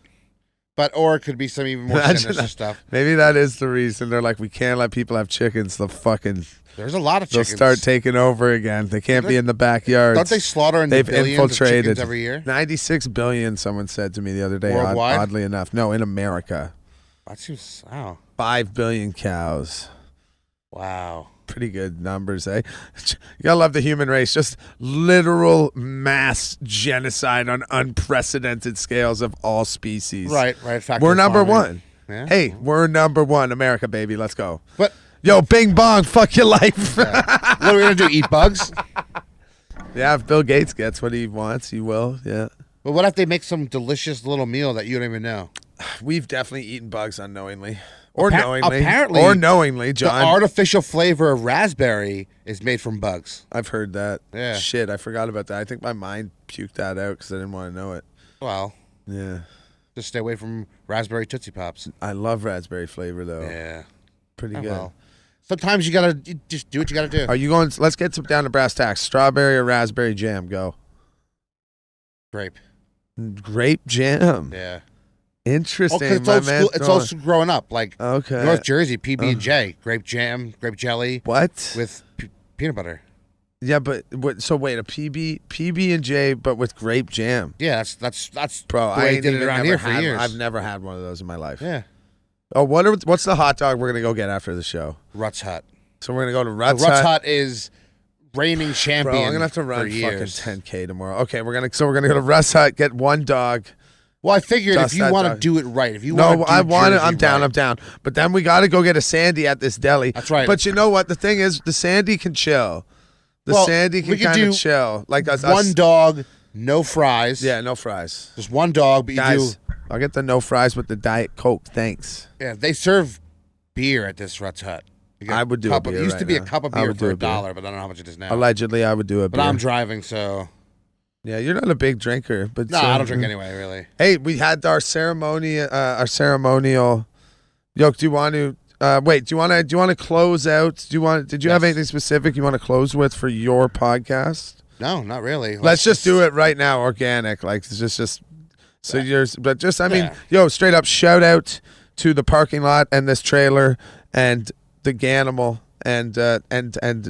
Speaker 2: Or it could be some even more sinister stuff.
Speaker 1: Maybe that is the reason. They're like, we can't let people have chickens.
Speaker 2: There's a lot of chickens.
Speaker 1: They'll start taking over again. They can't be in the backyards.
Speaker 2: Don't they slaughter in the billions of chickens every year?
Speaker 1: 96 billion, someone said to me the other day.
Speaker 2: Worldwide?
Speaker 1: Oddly enough. No, in America.
Speaker 2: That seems, wow.
Speaker 1: 5 billion cows.
Speaker 2: Wow.
Speaker 1: Pretty good numbers, eh? You gotta love the human race. Just literal mass genocide on unprecedented scales of all species.
Speaker 2: Right.
Speaker 1: We're number one.
Speaker 2: Yeah.
Speaker 1: Hey, we're number one. America, baby. Let's go.
Speaker 2: But
Speaker 1: yo, bing bong, fuck your life.
Speaker 2: Yeah. What are we gonna do? Eat bugs?
Speaker 1: Yeah, if Bill Gates gets what he wants, he will. Yeah.
Speaker 2: But what if they make some delicious little meal that you don't even know?
Speaker 1: We've definitely eaten bugs unknowingly. Or knowingly.
Speaker 2: Apparently,
Speaker 1: or knowingly, John.
Speaker 2: The artificial flavor of raspberry is made from bugs.
Speaker 1: I've heard that.
Speaker 2: Yeah.
Speaker 1: Shit, I forgot about that. I think my mind puked that out because I didn't want to know it.
Speaker 2: Well.
Speaker 1: Yeah.
Speaker 2: Just stay away from raspberry Tootsie Pops.
Speaker 1: I love raspberry flavor, though.
Speaker 2: Yeah.
Speaker 1: Pretty good.
Speaker 2: Well. Sometimes you gotta just do what you gotta do.
Speaker 1: Are you going? Let's get down to brass tacks. Strawberry or raspberry jam? Go.
Speaker 2: Grape.
Speaker 1: Grape jam.
Speaker 2: Yeah.
Speaker 1: Interesting,
Speaker 2: it's also growing up. Like North Jersey, PB&J, grape jam, grape jelly.
Speaker 1: What?
Speaker 2: With peanut butter.
Speaker 1: Yeah, but so wait, a PB&J, but with grape jam.
Speaker 2: Yeah, that's
Speaker 1: bro.
Speaker 2: the way they did it around here for years.
Speaker 1: I've never had one of those in my life.
Speaker 2: Yeah.
Speaker 1: Oh, what's the hot dog we're gonna go get after the show?
Speaker 2: Rutt's Hut.
Speaker 1: So we're gonna go to Rutt's
Speaker 2: Hut.
Speaker 1: Rutt's
Speaker 2: Hut is reigning champion.
Speaker 1: Bro, I'm gonna have to run
Speaker 2: fucking
Speaker 1: 10K tomorrow. Okay, we're gonna go to Rutt's Hut, get one dog.
Speaker 2: Well, I figured if you want to do it right, if you want to
Speaker 1: I want it. I'm down. But then we got to go get a Sandy at this deli.
Speaker 2: That's right.
Speaker 1: But you know what? The thing is, the Sandy can chill. Sandy can kind of chill. Like
Speaker 2: one dog, no fries.
Speaker 1: Yeah, no fries.
Speaker 2: Just one dog, but
Speaker 1: Guys, I'll get the no fries with the Diet Coke. Thanks.
Speaker 2: Yeah, they serve beer at this Rutt's Hut.
Speaker 1: I would do a beer.
Speaker 2: It used to be a cup of beer for $1, but I don't know how much it is now.
Speaker 1: Allegedly, I would do a beer.
Speaker 2: But I'm driving, so.
Speaker 1: Yeah, you're not a big drinker, but
Speaker 2: no, I don't drink anyway. Really.
Speaker 1: Hey, we had our ceremonial. Yo, do you want to? Wait, do you want to close out? Did you have anything specific you want to close with for your podcast?
Speaker 2: No, not really.
Speaker 1: Let's just do it right now, organic. Like it's just. So yours, but just I mean, yo, straight up shout out to the parking lot and this trailer and the Ganimal. And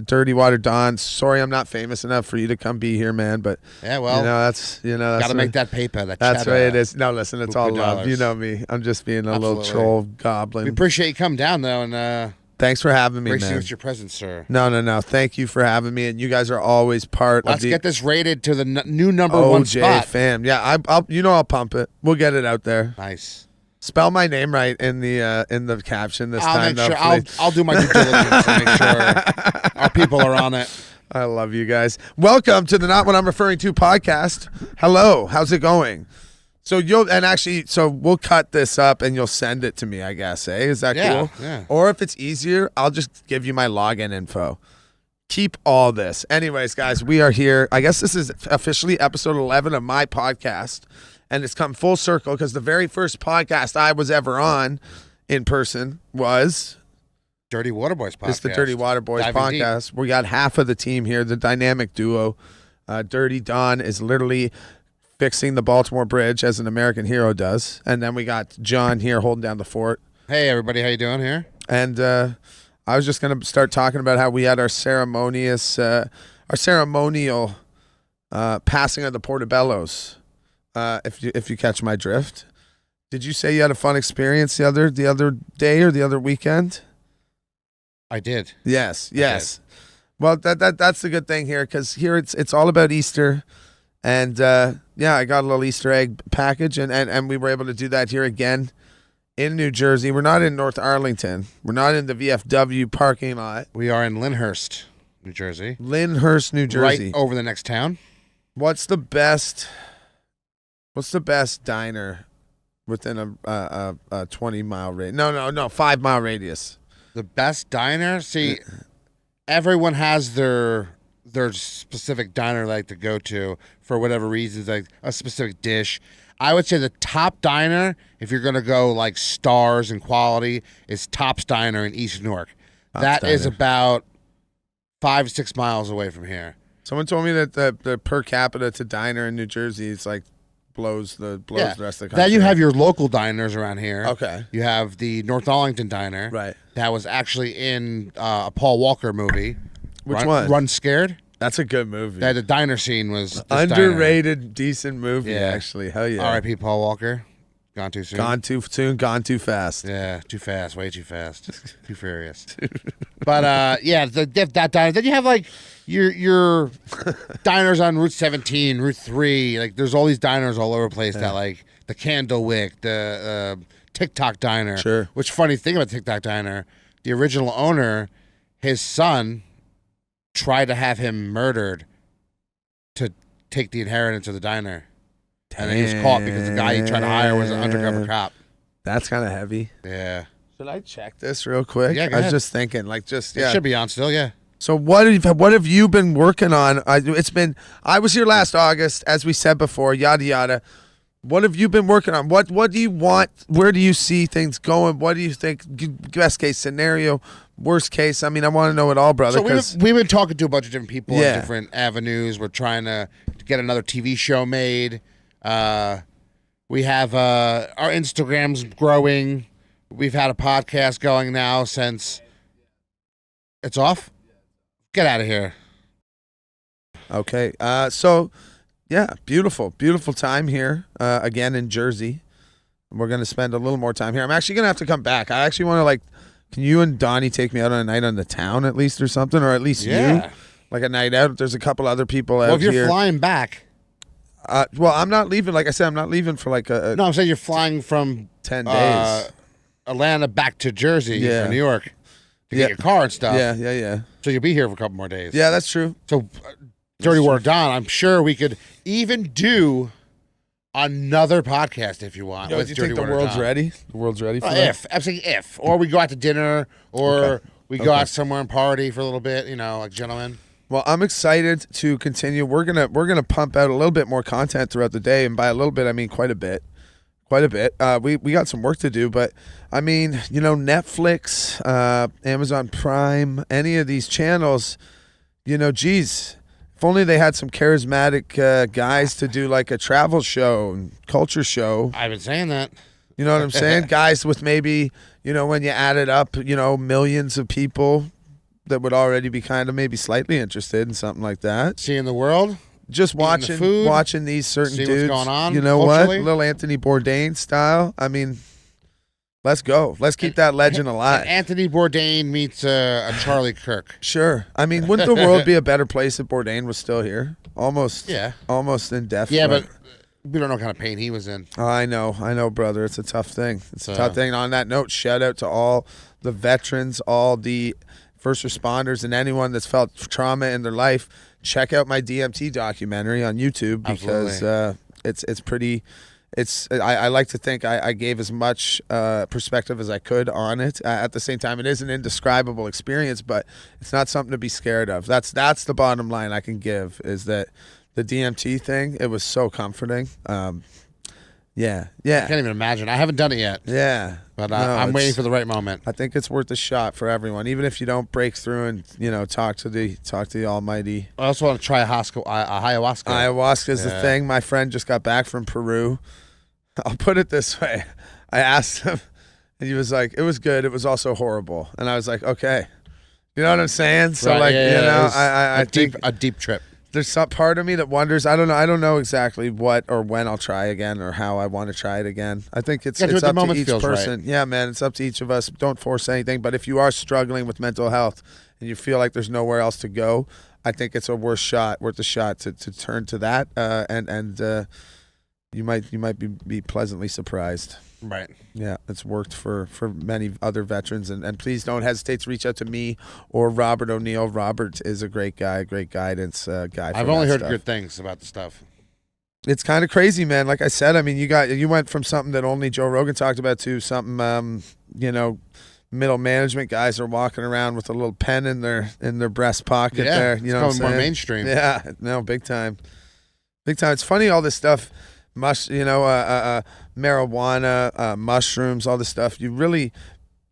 Speaker 1: Dirty Water Don. Sorry, I'm not famous enough for you to come be here, man. But that's
Speaker 2: gotta make that paper.
Speaker 1: That's the way it is. No, listen, it's all love. You know me. I'm just being a little troll goblin.
Speaker 2: We appreciate you coming down though, and
Speaker 1: Thanks for having me,
Speaker 2: Gracing
Speaker 1: man.
Speaker 2: with your presence, sir.
Speaker 1: No. Thank you for having me, and you guys are always part
Speaker 2: Let's
Speaker 1: of the
Speaker 2: get this rated to the new number
Speaker 1: OJ
Speaker 2: one spot.
Speaker 1: fam. Yeah, I'll pump it. We'll get it out there.
Speaker 2: Nice.
Speaker 1: Spell my name right in the caption this time.
Speaker 2: I'll make
Speaker 1: though,
Speaker 2: sure. I'll do my due diligence to make sure our people are on it.
Speaker 1: I love you guys. Welcome to the Not What I'm Referring To podcast. Hello, how's it going? So we'll cut this up and you'll send it to me, I guess. Is that cool?
Speaker 2: Yeah.
Speaker 1: Or if it's easier, I'll just give you my login info. Keep all this. Anyways, guys, we are here. I guess this is officially episode 11 of my podcast, and it's come full circle because the very first podcast I was ever on in person was
Speaker 2: Dirty Water Boys podcast.
Speaker 1: It's the Dirty Water Boys
Speaker 2: Diving
Speaker 1: podcast.
Speaker 2: deep.
Speaker 1: We got half of the team here, the dynamic duo. Dirty Don is literally fixing the Baltimore Bridge as an American hero does. And then we got John here holding down the fort.
Speaker 2: Hey, everybody. How you doing here?
Speaker 1: And I was just going to start talking about how we had our ceremonial passing of the Portobellos, if you catch my drift. Did you say you had a fun experience the other day or the other weekend?
Speaker 2: I did.
Speaker 1: Yes. Well, that's the good thing here, because here it's all about Easter, and I got a little Easter egg package, and we were able to do that here again in New Jersey. We're not in North Arlington. We're not in the VFW parking lot.
Speaker 2: We are in Lyndhurst, New Jersey.
Speaker 1: Lyndhurst, New Jersey.
Speaker 2: Right over the next town.
Speaker 1: What's the best diner within a 20-mile radius? No, 5-mile radius.
Speaker 2: The best diner? See, everyone has their specific diner they like to go to for whatever reasons, like a specific dish. I would say the top diner, if you're going to go like stars and quality, is Top's Diner in East Newark. That is about 5 to 6 miles away from here.
Speaker 1: Someone told me that the per capita to diner in New Jersey is like blows the rest of the country.
Speaker 2: Then you have your local diners around here.
Speaker 1: Okay.
Speaker 2: You have the North Arlington Diner.
Speaker 1: Right.
Speaker 2: That was actually in a Paul Walker movie.
Speaker 1: Which one?
Speaker 2: Run Scared.
Speaker 1: That's a good movie.
Speaker 2: The diner scene was this
Speaker 1: underrated, decent movie,
Speaker 2: Yeah.
Speaker 1: actually. Hell yeah.
Speaker 2: R.I.P. Paul Walker. Gone too soon.
Speaker 1: Gone too soon, gone too fast.
Speaker 2: Yeah, too fast, way too fast, too furious. But that diner. Then you have like your diners on Route 17, Route 3. Like there's all these diners all over the place that like the Candlewick, the TikTok Diner.
Speaker 1: Sure.
Speaker 2: Which funny thing about TikTok Diner, the original owner, his son tried to have him murdered to take the inheritance of the diner. And then he was caught because the guy he tried to hire was an undercover cop.
Speaker 1: That's kind of heavy.
Speaker 2: Yeah.
Speaker 1: Should I check this real quick?
Speaker 2: Yeah, go
Speaker 1: I was
Speaker 2: ahead.
Speaker 1: just thinking,
Speaker 2: It should be on still, yeah.
Speaker 1: So what have you been working on? I was here last August, as we said before, yada yada. What have you been working on? What do you want? Where do you see things going? What do you think? Best case scenario, worst case? I mean, I want to know it all, brother.
Speaker 2: So we've been talking to a bunch of different people
Speaker 1: Yeah.
Speaker 2: in different avenues. We're trying to get another TV show made. We have our Instagram's growing. We've had a podcast going now since it's off. Get out of here.
Speaker 1: Okay. So, yeah, beautiful time here again in Jersey. We're going to spend a little more time here. I'm actually going to have to come back. I actually want to, can you and Donnie take me out on a night on the town at least or something? Or at least you? Like a night out. There's a couple other people out here.
Speaker 2: Well, if you're flying back.
Speaker 1: Well, I'm not leaving. Like I said, I'm not leaving for like a
Speaker 2: No, I'm saying you're flying from
Speaker 1: 10 days.
Speaker 2: Atlanta back to Jersey
Speaker 1: Yeah.
Speaker 2: or New York to get your car and stuff.
Speaker 1: Yeah.
Speaker 2: So you'll be here for a couple more days.
Speaker 1: Yeah, that's true.
Speaker 2: So, Dirty Water Don, I'm sure we could even do another podcast if you want.
Speaker 1: Yo,
Speaker 2: with
Speaker 1: do you
Speaker 2: Dirty
Speaker 1: think the
Speaker 2: Water
Speaker 1: world's
Speaker 2: Don.
Speaker 1: ready? The world's ready for that?
Speaker 2: I'm saying if. Or we go out to dinner, or
Speaker 1: Okay.
Speaker 2: we go out somewhere and party for a little bit, like gentlemen.
Speaker 1: Well, I'm excited to continue. We're gonna pump out a little bit more content throughout the day, and by a little bit, I mean quite a bit. We got some work to do, but I mean, Netflix, Amazon Prime, any of these channels, geez, if only they had some charismatic guys to do like a travel show and culture show.
Speaker 2: I've been saying that.
Speaker 1: You know what I'm saying? Guys with maybe, when you add it up, millions of people that would already be kind of maybe slightly interested in something like that.
Speaker 2: Seeing the world.
Speaker 1: Just
Speaker 2: Eating the food,
Speaker 1: watching these certain
Speaker 2: see what's
Speaker 1: dudes.
Speaker 2: going on
Speaker 1: You know what?
Speaker 2: culturally.
Speaker 1: A little Anthony Bourdain style. I mean, Let's go. Let's keep that legend alive.
Speaker 2: And Anthony Bourdain meets a Charlie Kirk.
Speaker 1: Sure. I mean, wouldn't the world be a better place if Bourdain was still here? Almost.
Speaker 2: Yeah.
Speaker 1: Almost in death.
Speaker 2: Yeah, but we don't know what kind of pain he was in.
Speaker 1: Oh, I know, brother. It's a tough thing. It's a tough thing. On that note, shout out to all the veterans, all the first responders, and anyone that's felt trauma in their life. Check out my DMT documentary on YouTube because it's pretty. I like to think I gave as much perspective as I could on it. At the same time, it is an indescribable experience, but it's not something to be scared of. That's the bottom line I can give, is that the DMT thing, it was so comforting. Yeah.
Speaker 2: I can't even imagine. I haven't done it yet.
Speaker 1: Yeah.
Speaker 2: But I'm waiting for the right moment.
Speaker 1: I think it's worth a shot for everyone, even if you don't break through and talk to the Almighty.
Speaker 2: I also want to try ayahuasca.
Speaker 1: Ayahuasca is the thing. My friend just got back from Peru. I'll put it this way. I asked him, and he was like, it was good. It was also horrible. And I was like, okay. You know what I'm saying? So I think
Speaker 2: a deep trip.
Speaker 1: There's some part of me that wonders. I don't know exactly what or when I'll try again or how I want to try it again. I think it's up to each person. Right. Yeah, man, it's up to each of us. Don't force anything. But if you are struggling with mental health and you feel like there's nowhere else to go, I think it's worth a shot to turn to that. And you might be pleasantly surprised.
Speaker 2: Right.
Speaker 1: Yeah, it's worked for many other veterans. And please don't hesitate to reach out to me or Robert O'Neill. Robert is a great guy, great guidance guy.
Speaker 2: I've only heard good things about the stuff.
Speaker 1: It's kind of crazy, man. Like I said, I mean, you went from something that only Joe Rogan talked about to something, middle management guys are walking around with a little pen in their breast pocket there. You know what I'm saying?
Speaker 2: More mainstream.
Speaker 1: Yeah, no, big time. Big time. It's funny, all this stuff. Marijuana, mushrooms, all this stuff. You really,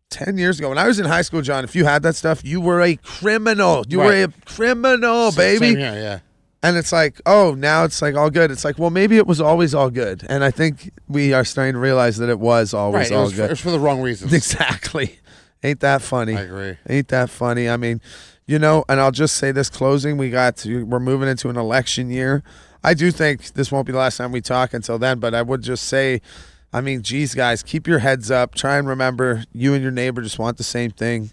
Speaker 1: 10 years ago, when I was in high school, John, if you had that stuff, you were a criminal. You were a criminal, baby.
Speaker 2: Same here, yeah.
Speaker 1: And it's like, oh, now it's like all good. It's like, well, maybe it was always all good. And I think we are starting to realize that it was always all good.
Speaker 2: It was for the wrong reasons.
Speaker 1: Exactly. Ain't that funny?
Speaker 2: I agree.
Speaker 1: Ain't that funny? I mean, and I'll just say this closing, we're moving into an election year. I do think this won't be the last time we talk until then, but I would just say, I mean, geez, guys, keep your heads up. Try and remember, you and your neighbor just want the same thing.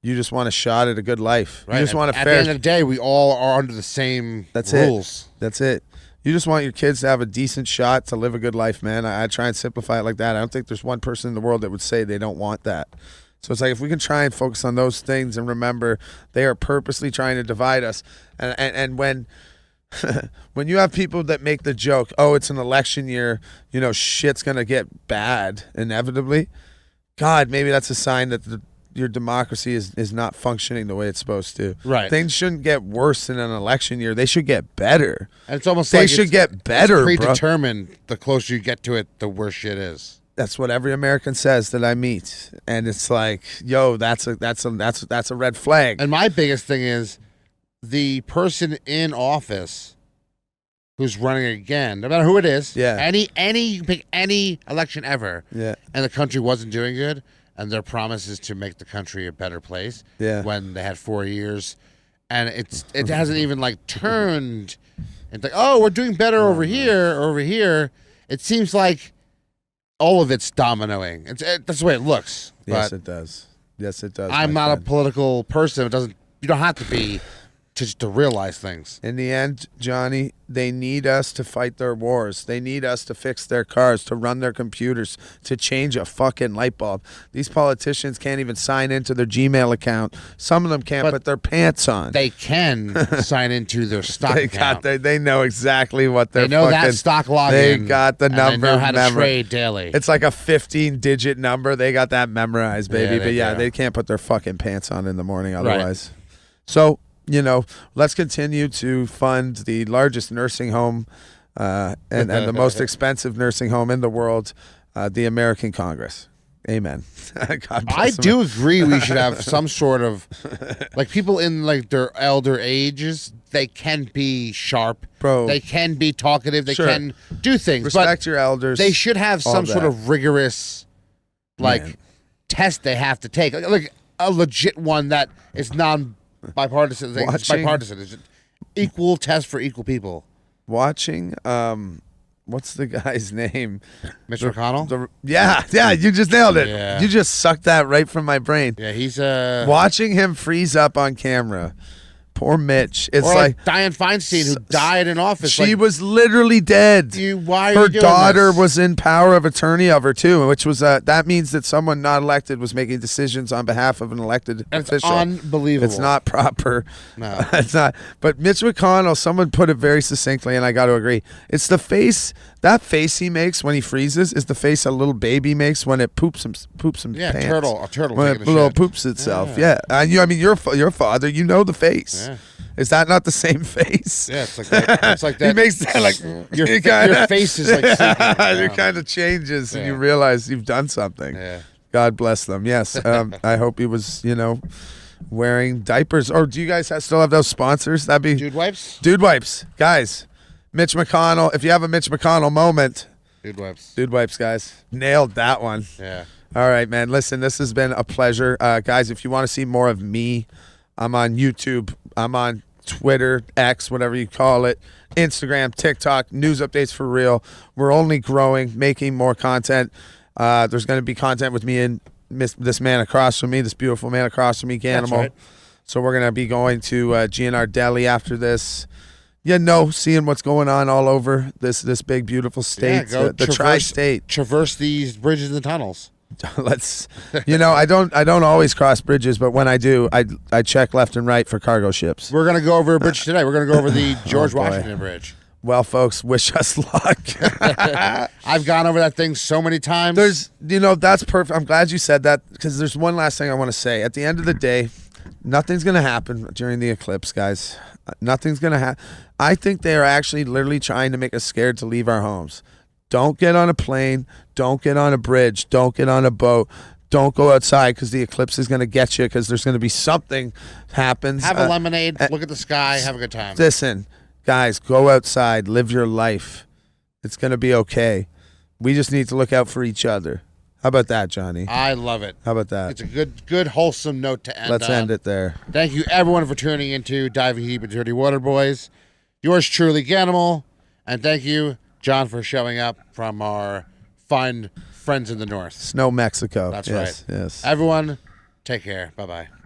Speaker 1: You just want a shot at a good life.
Speaker 2: Right.
Speaker 1: You just want
Speaker 2: at the end of the day, we all are under the same rules.
Speaker 1: That's it. You just want your kids to have a decent shot to live a good life, man. I try and simplify it like that. I don't think there's one person in the world that would say they don't want that. So it's like, if we can try and focus on those things and remember they are purposely trying to divide us. And when you have people that make the joke, oh, it's an election year, shit's going to get bad inevitably. God, maybe that's a sign that your democracy is not functioning the way it's supposed to.
Speaker 2: Right.
Speaker 1: Things shouldn't get worse in an election year. They should get better.
Speaker 2: And it's almost
Speaker 1: they
Speaker 2: like
Speaker 1: should get better,
Speaker 2: it's predetermined. Bro. The closer you get to it, the worse shit is.
Speaker 1: That's what every American says that I meet, and it's like, yo, that's a red flag.
Speaker 2: And my biggest thing is, the person in office who's running again, no matter who it is, you pick any election ever, and the country wasn't doing good, and their promise is to make the country a better place. When they had 4 years, and it hasn't even turned, and like, oh, we're doing better over here. It seems like all of it's dominoing. That's the way it looks.
Speaker 1: Yes, it does. Yes, it does.
Speaker 2: I'm not a political person. You don't have to be to realize things.
Speaker 1: In the end, Johnny, they need us to fight their wars. They need us to fix their cars, to run their computers, to change a fucking light bulb. These politicians can't even sign into their Gmail account. Some of them can't put their pants on.
Speaker 2: They can sign into their stock account.
Speaker 1: They know exactly what they're
Speaker 2: They know that stock login.
Speaker 1: They got the number.
Speaker 2: They know how to trade daily.
Speaker 1: It's like a 15-digit number. They got that memorized, baby. They can't put their fucking pants on in the morning otherwise. Right. So, let's continue to fund the largest nursing home and the most expensive nursing home in the world, the American Congress. Amen. God bless
Speaker 2: I do agree we should have some sort of, people in their elder ages, they can be sharp.
Speaker 1: Bro.
Speaker 2: They can be talkative. They can do things.
Speaker 1: Respect your elders.
Speaker 2: They should have some sort of rigorous, test they have to take. Like a legit one that is bipartisan. It's bipartisan. It's equal test for equal people.
Speaker 1: Watching what's the guy's name?
Speaker 2: Mitch McConnell?
Speaker 1: Yeah, you just nailed it.
Speaker 2: Yeah.
Speaker 1: You just sucked that right from my brain.
Speaker 2: Yeah, he's
Speaker 1: Watching him freeze up on camera. Poor Mitch. It's
Speaker 2: or
Speaker 1: like
Speaker 2: Dianne Feinstein, who died in office.
Speaker 1: she was literally dead.
Speaker 2: Why are
Speaker 1: her
Speaker 2: you doing
Speaker 1: daughter
Speaker 2: this?
Speaker 1: was in power of attorney of her too, which was that means that someone not elected was making decisions on behalf of an elected
Speaker 2: It's
Speaker 1: official.
Speaker 2: unbelievable.
Speaker 1: It's not proper.
Speaker 2: No.
Speaker 1: It's not. But Mitch McConnell, someone put it very succinctly, and I got to agree. It's the face. That face he makes when he freezes is the face a little baby makes when it poops some
Speaker 2: Yeah,
Speaker 1: pants.
Speaker 2: a turtle
Speaker 1: When
Speaker 2: taking
Speaker 1: it
Speaker 2: a
Speaker 1: little
Speaker 2: shit.
Speaker 1: poops itself. Yeah. And you, I mean, your father. You know the face.
Speaker 2: Yeah.
Speaker 1: Is that not the same face?
Speaker 2: Yeah, it's like that. It's like that.
Speaker 1: He makes that like
Speaker 2: your
Speaker 1: kinda,
Speaker 2: face is like sinking.
Speaker 1: it kind of changes, and you
Speaker 2: Yeah.
Speaker 1: realize you've done something.
Speaker 2: Yeah.
Speaker 1: God bless them. Yes, I hope he was, wearing diapers. Or do you guys still have those sponsors? That'd be
Speaker 2: Dude wipes.
Speaker 1: Dude Wipes, guys. Mitch McConnell. If you have a Mitch McConnell moment,
Speaker 2: Dude wipes.
Speaker 1: Dude Wipes, guys, nailed that one.
Speaker 2: Yeah.
Speaker 1: All right, man. Listen, this has been a pleasure, guys. If you want to see more of me, I'm on YouTube. I'm on Twitter, X, whatever you call it, Instagram, TikTok, news updates for real. We're only growing, making more content. There's going to be content with me and this man across from me, this beautiful man across from me, Ganimal.
Speaker 2: right.
Speaker 1: So we're going to be going to GNR Deli after this. Seeing what's going on all over this big, beautiful state,
Speaker 2: go
Speaker 1: the tri-state.
Speaker 2: Traverse these bridges and tunnels.
Speaker 1: Let's, I don't always cross bridges, but when I do, I check left and right for cargo ships.
Speaker 2: We're gonna go over a bridge today. We're gonna go over the George
Speaker 1: boy.
Speaker 2: Washington Bridge.
Speaker 1: Well, folks, wish us luck.
Speaker 2: I've gone over that thing so many times.
Speaker 1: That's perfect. I'm glad you said that, because there's one last thing I want to say. At the end of the day, nothing's going to happen during the eclipse, guys. Nothing's going to happen. I think they are actually literally trying to make us scared to leave our homes. Don't get on a plane. Don't get on a bridge. Don't get on a boat. Don't go outside, because the eclipse is going to get you, because there's going to be something happens.
Speaker 2: Have a lemonade, look at the sky, have a good time.
Speaker 1: Listen, guys, go outside. Live your life. It's going to be okay. We just need to look out for each other. How about that, Johnny?
Speaker 2: I love it.
Speaker 1: How about that?
Speaker 2: It's a good wholesome note to end
Speaker 1: Let's
Speaker 2: on.
Speaker 1: end it there.
Speaker 2: Thank you, everyone, for tuning into Diving Deep with Dirty Water Boys. Yours truly, Ganimal. And thank you, John, for showing up from our fine friends in the north.
Speaker 1: Snow, Mexico.
Speaker 2: That's
Speaker 1: yes,
Speaker 2: right.
Speaker 1: Yes.
Speaker 2: Everyone, take care. Bye-bye.